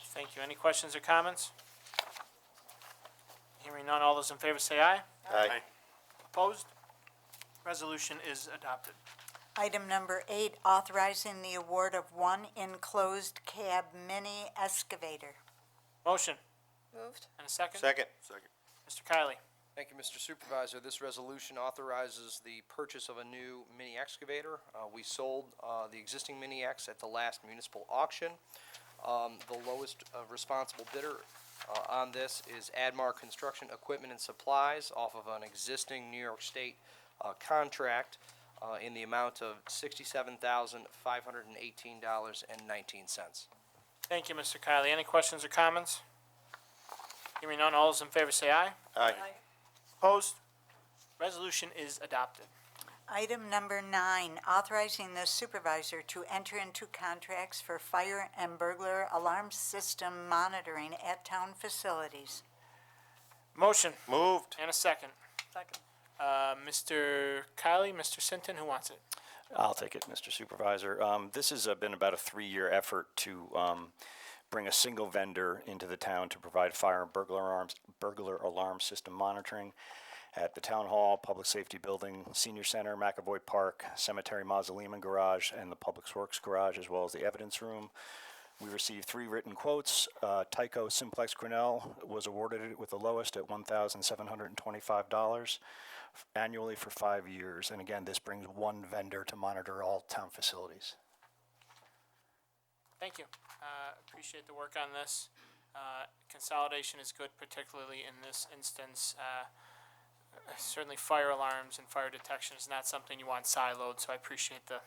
Speaker 4: Thank you. Any questions or comments? Hearing none, all those in favor say aye.
Speaker 18: Aye.
Speaker 4: Opposed? Resolution is adopted.
Speaker 2: Item number 8, authorizing the award of one enclosed cab mini excavator.
Speaker 4: Motion.
Speaker 3: Moved.
Speaker 4: And a second?
Speaker 18: Second.
Speaker 16: Second.
Speaker 4: Mr. Kylie.
Speaker 19: Thank you, Mr. Supervisor. This resolution authorizes the purchase of a new mini excavator. We sold the existing mini X at the last municipal auction. The lowest responsible bidder on this is Admar Construction Equipment and Supplies off of an existing New York State contract in the amount of $67,518.19.
Speaker 4: Thank you, Mr. Kylie. Any questions or comments? Hearing none, all those in favor say aye.
Speaker 18: Aye.
Speaker 4: Opposed? Resolution is adopted.
Speaker 2: Item number 9, authorizing the supervisor to enter into contracts for fire and burglar alarm system monitoring at town facilities.
Speaker 4: Motion.
Speaker 18: Moved.
Speaker 4: And a second.
Speaker 14: Second.
Speaker 4: Mr. Kylie, Mr. Sinton, who wants it?
Speaker 20: I'll take it, Mr. Supervisor. This has been about a 3-year effort to bring a single vendor into the town to provide fire and burglar alarm system monitoring at the Town Hall, Public Safety Building, Senior Center, McAvoy Park, Cemetery Mausoleum and Garage, and the Public Works Garage, as well as the Evidence Room. We received 3 written quotes. Tyco Simplex Grinnell was awarded it with the lowest at $1,725 annually for 5 years. And again, this brings one vendor to monitor all town facilities.
Speaker 4: Thank you. Appreciate the work on this. Consolidation is good, particularly in this instance.
Speaker 1: certainly fire alarms and fire detection is not something you want siloed, so I appreciate the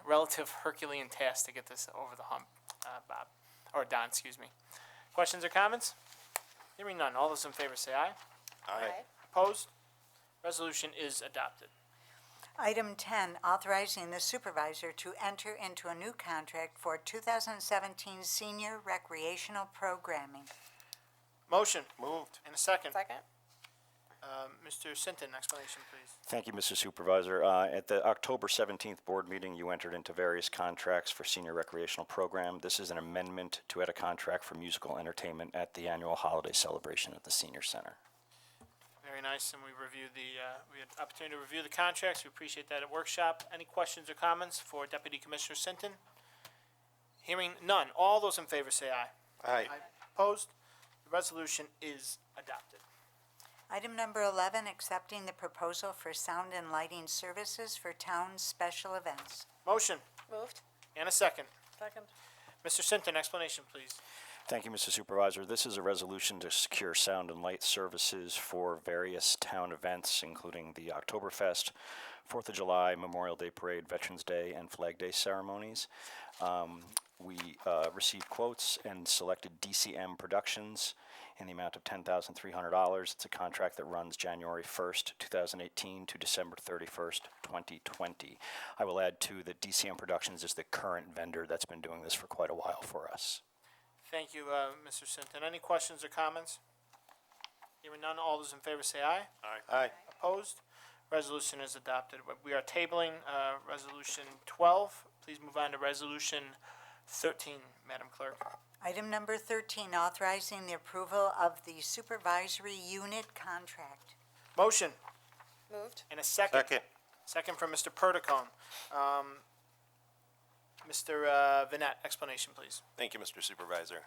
Speaker 1: relative Herculean task to get this over the hump, Bob, or Don, excuse me. Questions or comments? Hearing none, all those in favor say aye.
Speaker 3: Aye.
Speaker 1: Opposed? Resolution is adopted.
Speaker 2: Item 10, authorizing the supervisor to enter into a new contract for 2017 senior recreational programming.
Speaker 1: Motion.
Speaker 16: Moved.
Speaker 1: And a second.
Speaker 3: Second?
Speaker 1: Mr. Sinton, explanation, please.
Speaker 20: Thank you, Mr. Supervisor. At the October 17th board meeting, you entered into various contracts for senior recreational program. This is an amendment to add a contract for musical entertainment at the annual holiday celebration at the senior center.
Speaker 1: Very nice, and we reviewed we had opportunity to review the contracts. We appreciate that at workshop. Any questions or comments for Deputy Commissioner Sinton? Hearing none, all those in favor say aye.
Speaker 16: Aye.
Speaker 1: Opposed? The resolution is adopted.
Speaker 2: Item number 11, accepting the proposal for sound and lighting services for town special events.
Speaker 1: Motion.
Speaker 3: Moved.
Speaker 1: And a second.
Speaker 14: Second.
Speaker 1: Mr. Sinton, explanation, please.
Speaker 20: Thank you, Mr. Supervisor. This is a resolution to secure sound and light services for various town events, including the Oktoberfest, 4th of July, Memorial Day Parade, Veterans Day, and Flag Day ceremonies. We received quotes and selected DCM Productions in the amount of $10,300. It's a contract that runs January 1st, 2018 to December 31st, 2020. I will add, too, that DCM Productions is the current vendor that's been doing this for quite a while for us.
Speaker 1: Thank you, Mr. Sinton. Any questions or comments? Hearing none, all those in favor say aye.
Speaker 16: Aye.
Speaker 1: Opposed? Resolution is adopted. We are tabling Resolution 12. Please move on to Resolution 13, Madam Clerk.
Speaker 2: Item number 13, authorizing the approval of the supervisory unit contract.
Speaker 1: Motion.
Speaker 3: Moved.
Speaker 1: And a second.
Speaker 16: Second.
Speaker 1: Second from Mr. Perdicone. Mr. Vinette, explanation, please.
Speaker 21: Thank you, Mr. Supervisor.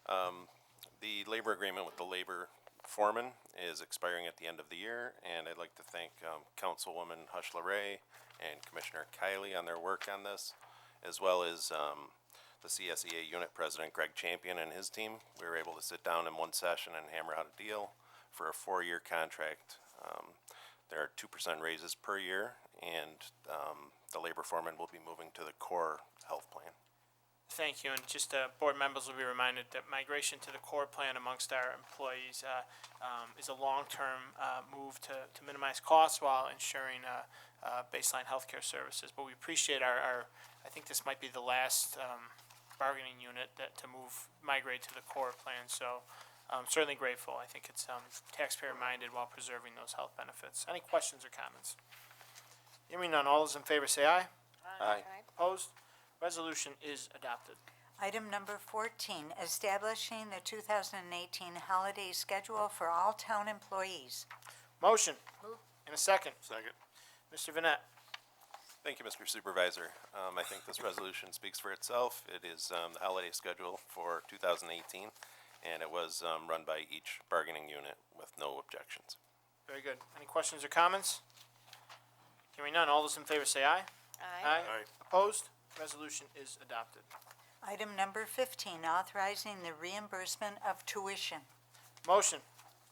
Speaker 21: The labor agreement with the labor foreman is expiring at the end of the year, and I'd like to thank Councilwoman Hush LeRae and Commissioner Kiley on their work on this, as well as the CSEA unit president, Greg Champion, and his team. We were able to sit down in one session and hammer out a deal for a 4-year contract. There are 2% raises per year, and the labor foreman will be moving to the core health plan.
Speaker 1: Thank you, and just board members will be reminded that migration to the core plan amongst our employees is a long-term move to minimize costs while ensuring baseline healthcare services. But we appreciate I think this might be the last bargaining unit to migrate to the core plan. So certainly grateful. I think it's taxpayer-minded while preserving those health benefits. Any questions or comments? Hearing none, all those in favor say aye.
Speaker 16: Aye.
Speaker 1: Opposed? Resolution is adopted.
Speaker 2: Item number 14, establishing the 2018 holiday schedule for all town employees.
Speaker 1: Motion. And a second.
Speaker 16: Second.
Speaker 1: Mr. Vinette.
Speaker 21: Thank you, Mr. Supervisor. I think this resolution speaks for itself. It is the holiday schedule for 2018, and it was run by each bargaining unit with no objections.
Speaker 1: Very good. Any questions or comments? Hearing none, all those in favor say aye.
Speaker 3: Aye.
Speaker 16: Aye.
Speaker 1: Opposed? Resolution is adopted.
Speaker 2: Item number 15, authorizing the reimbursement of tuition.
Speaker 1: Motion.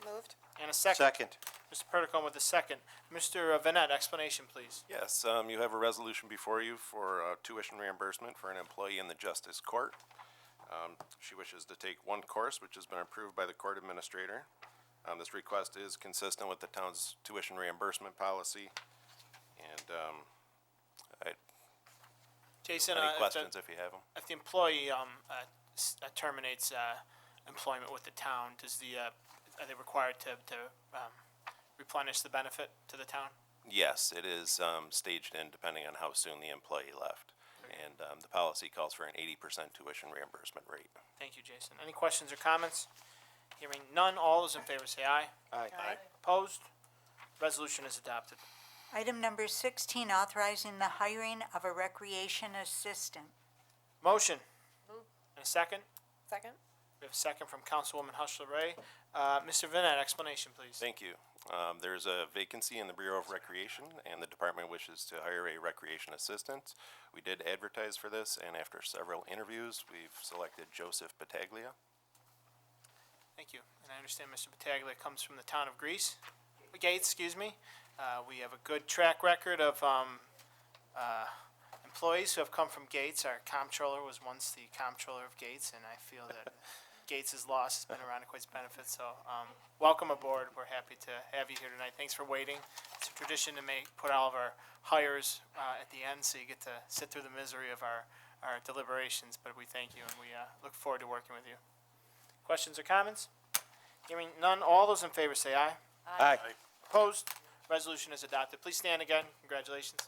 Speaker 3: Moved.
Speaker 1: And a second.
Speaker 16: Second.
Speaker 1: Mr. Perdicone with a second. Mr. Vinette, explanation, please.
Speaker 21: Yes, you have a resolution before you for tuition reimbursement for an employee in the Justice Court. She wishes to take one course, which has been approved by the court administrator. This request is consistent with the town's tuition reimbursement policy. And
Speaker 1: Jason,
Speaker 21: any questions if you have them?
Speaker 1: if the employee terminates employment with the town, are they required to replenish the benefit to the town?
Speaker 21: Yes, it is staged in depending on how soon the employee left. And the policy calls for an 80% tuition reimbursement rate.
Speaker 1: Thank you, Jason. Any questions or comments? Hearing none, all those in favor say aye.
Speaker 16: Aye.
Speaker 1: Opposed? Resolution is adopted.
Speaker 2: Item number 16, authorizing the hiring of a recreation assistant.
Speaker 1: Motion. And a second?
Speaker 3: Second.
Speaker 1: We have a second from Councilwoman Hush LeRae. Mr. Vinette, explanation, please.
Speaker 21: Thank you. There's a vacancy in the Bureau of Recreation, and the department wishes to hire a recreation assistant. We did advertise for this, and after several interviews, we've selected Joseph Battaglia.
Speaker 1: Thank you. And I understand Mr. Battaglia comes from the town of Greece.
Speaker 4: Gates, excuse me. We have a good track record of employees who have come from Gates. Our comptroller was once the comptroller of Gates, and I feel that Gates' loss has been around to quite its benefit. So welcome aboard. We're happy to have you here tonight. Thanks for waiting. It's a tradition to put all of our hires at the end, so you get to sit through the misery of our deliberations. But we thank you, and we look forward to working with you. Questions or comments? Hearing none, all those in favor say aye.
Speaker 18: Aye.
Speaker 4: Opposed? Resolution is adopted. Please stand again. Congratulations.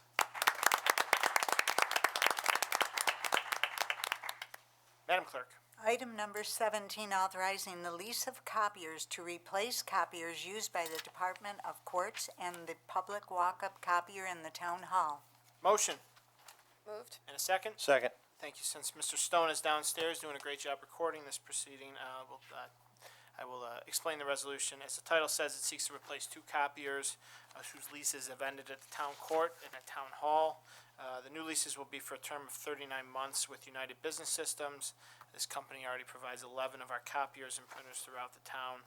Speaker 4: Madam Clerk.
Speaker 2: Item number 17, authorizing the lease of copiers to replace copiers used by the Department of Courts and the public walk-up copier in the Town Hall.
Speaker 4: Motion.
Speaker 10: Moved.
Speaker 4: And a second?
Speaker 18: Second.
Speaker 4: Thank you. Since Mr. Stone is downstairs doing a great job recording this proceeding, I will explain the resolution. As the title says, it seeks to replace two copiers whose leases have ended at the town court and at town hall. The new leases will be for a term of 39 months with United Business Systems. This company already provides 11 of our copiers and printers throughout the town,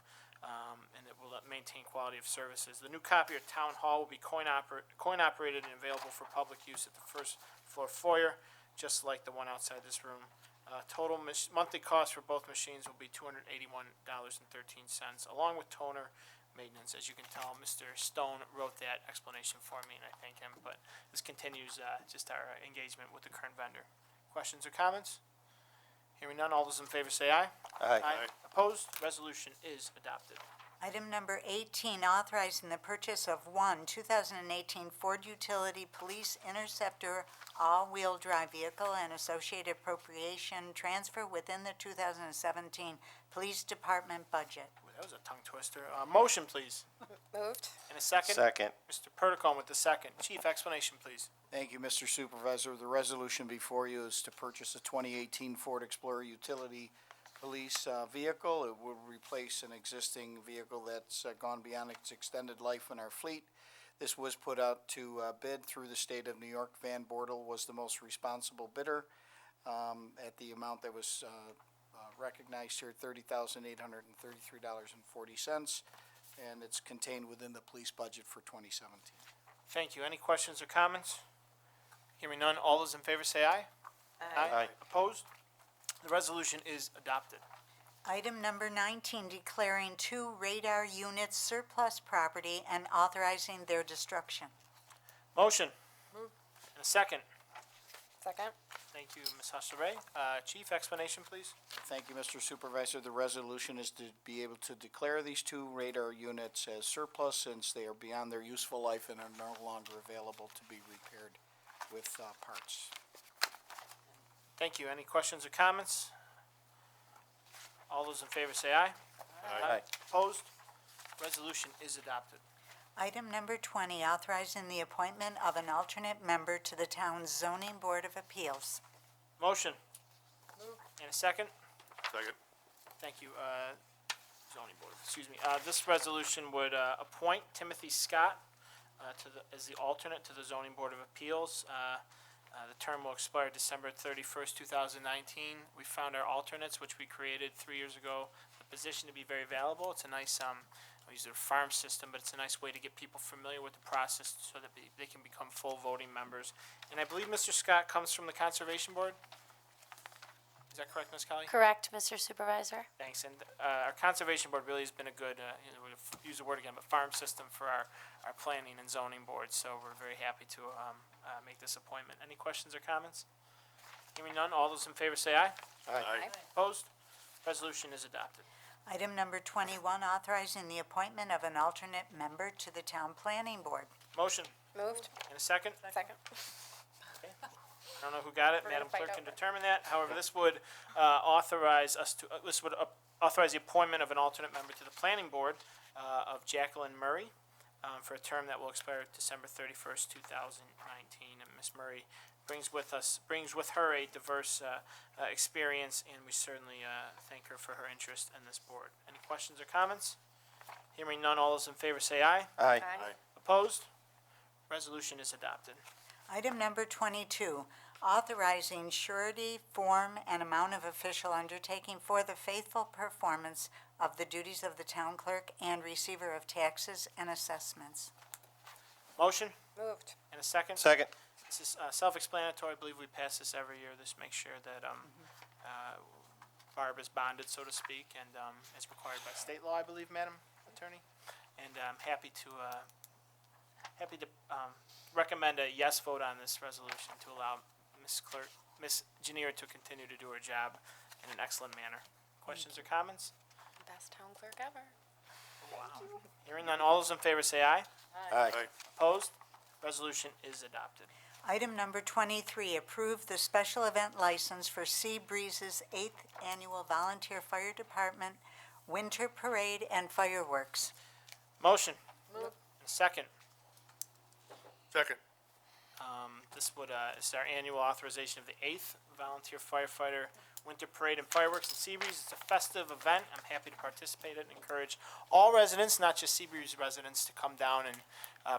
Speaker 4: and it will maintain quality of services. The new copier at Town Hall will be coin-operated and available for public use at the first floor foyer, just like the one outside this room. Total monthly cost for both machines will be $281.13, along with toner maintenance. As you can tell, Mr. Stone wrote that explanation for me, and I thank him. But this continues just our engagement with the current vendor. Questions or comments? Hearing none, all those in favor say aye.
Speaker 18: Aye.
Speaker 4: Opposed? Resolution is adopted.
Speaker 2: Item number 18, authorizing the purchase of one 2018 Ford Utility Police Interceptor all-wheel drive vehicle and associated appropriation transfer within the 2017 Police Department budget.
Speaker 4: Ooh, that was a tongue twister. Motion, please.
Speaker 10: Moved.
Speaker 4: And a second?
Speaker 18: Second.
Speaker 4: Mr. Perticone with the second. Chief, explanation, please.
Speaker 5: Thank you, Mr. Supervisor. The resolution before you is to purchase a 2018 Ford Explorer utility police vehicle. It will replace an existing vehicle that's gone beyond its extended life in our fleet. This was put out to bid through the state of New York. Van Bortle was the most responsible bidder at the amount that was recognized here, $30,833.40, and it's contained within the police budget for 2017.
Speaker 4: Thank you. Any questions or comments? Hearing none, all those in favor say aye.
Speaker 18: Aye.
Speaker 4: Opposed? The resolution is adopted.
Speaker 2: Item number 19, declaring two radar units surplus property and authorizing their destruction.
Speaker 4: Motion. And a second.
Speaker 10: Second.
Speaker 4: Thank you, Ms. Hustler-Ray. Chief, explanation, please.
Speaker 5: Thank you, Mr. Supervisor. The resolution is to be able to declare these two radar units as surplus since they are beyond their useful life and are no longer available to be repaired with parts.
Speaker 4: Thank you. Any questions or comments? All those in favor say aye.
Speaker 18: Aye.
Speaker 4: Opposed? Resolution is adopted.
Speaker 2: Item number 20, authorizing the appointment of an alternate member to the town's zoning board of appeals.
Speaker 4: Motion. And a second.
Speaker 16: Second.
Speaker 4: Thank you, zoning board, excuse me. This resolution would appoint Timothy Scott as the alternate to the zoning board of appeals. The term will expire December 31st, 2019. We found our alternates, which we created 3 years ago, the position to be very valuable. It's a nice, we use their farm system, but it's a nice way to get people familiar with the process so that they can become full voting members. And I believe Mr. Scott comes from the Conservation Board? Is that correct, Ms. Colley?
Speaker 15: Correct, Mr. Supervisor.
Speaker 4: Thanks, and our Conservation Board really has been a good, we'll use the word again, but farm system for our planning and zoning boards, so we're very happy to make this appointment. Any questions or comments? Hearing none, all those in favor say aye.
Speaker 16: Aye.
Speaker 4: Opposed? Resolution is adopted.
Speaker 2: Item number 21, authorizing the appointment of an alternate member to the town planning board.
Speaker 4: Motion.
Speaker 10: Moved.
Speaker 4: And a second?
Speaker 10: Second.
Speaker 4: Okay. I don't know who got it.
Speaker 10: We're gonna
Speaker 4: Madam
Speaker 10: fight
Speaker 4: Clerk can
Speaker 10: over it.
Speaker 4: determine that. However, this would authorize us to, authorize the appointment of an alternate member to the planning board of Jacqueline Murray for a term that will expire December 31st, 2019. And Ms. Murray brings with her a diverse experience, and we certainly thank her for her interest in this board. Any questions or comments? Hearing none, all those in favor say aye.
Speaker 18: Aye.
Speaker 4: Opposed? Resolution is adopted.
Speaker 2: Item number 22, authorizing surety, form, and amount of official undertaking for the faithful performance of the duties of the town clerk and receiver of taxes and assessments.
Speaker 1: Motion
Speaker 3: Moved.
Speaker 1: and a second?
Speaker 18: Second.
Speaker 1: This is self-explanatory. I believe we pass this every year. Just make sure that Barb is bonded, so to speak, and as required by state law, I believe, Madam Attorney. And I'm happy to recommend a yes vote on this resolution to allow Ms. Janier to continue to do her job in an excellent manner. Questions or comments?
Speaker 10: Best town clerk ever.
Speaker 1: Wow. Hearing none, all those in favor say aye.
Speaker 18: Aye.
Speaker 1: Opposed? Resolution is adopted.
Speaker 2: Item number 23, approve the special event license for Sea Breeze's 8th Annual Volunteer Fire Department Winter Parade and Fireworks.
Speaker 1: Motion. And a second.
Speaker 16: Second.
Speaker 1: This is our annual authorization of the 8th Volunteer Firefighter Winter Parade and Fireworks in Seabreeze. It's a festive event. I'm happy to participate in it and encourage all residents, not just Seabreeze residents, to come down and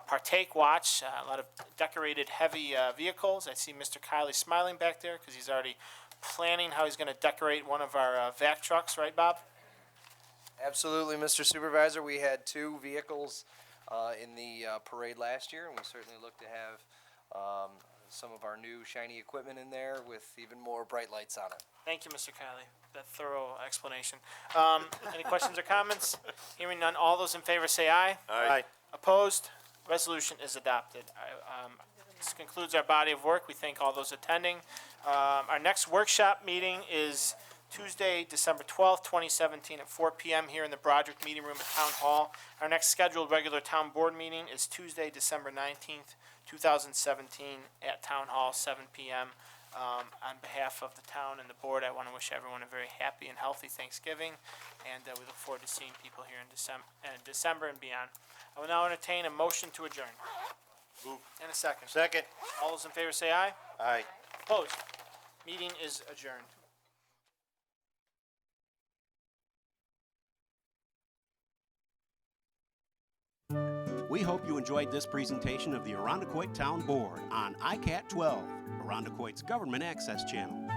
Speaker 1: partake, watch. A lot of decorated heavy vehicles. I see Mr. Kiley smiling back there because he's already planning how he's going to decorate one of our vac trucks, right, Bob?
Speaker 19: Absolutely, Mr. Supervisor. We had 2 vehicles in the parade last year, and we certainly look to have some of our new shiny equipment in there with even more bright lights on it.
Speaker 1: Thank you, Mr. Kiley, that thorough explanation. Any questions or comments? Hearing none, all those in favor say aye.
Speaker 18: Aye.
Speaker 1: Opposed? Resolution is adopted. This concludes our body of work. We thank all those attending. Our next workshop meeting is Tuesday, December 12th, 2017 at 4 p.m. here in the Broderick Meeting Room at Town Hall. Our next scheduled regular town board meeting is Tuesday, December 19th, 2017 at Town Hall, 7 p.m. On behalf of the town and the board, I want to wish everyone a very happy and healthy Thanksgiving, and we look forward to seeing people here in December and beyond. I will now entertain a motion to adjourn.
Speaker 16: Move.
Speaker 1: And a second.
Speaker 18: Second.
Speaker 1: All those in favor say aye.
Speaker 18: Aye.
Speaker 1: Opposed? Meeting is adjourned.
Speaker 6: We hope you enjoyed this presentation of the Arundecoit Town Board on ICAT 12, Arundecoit's government access channel.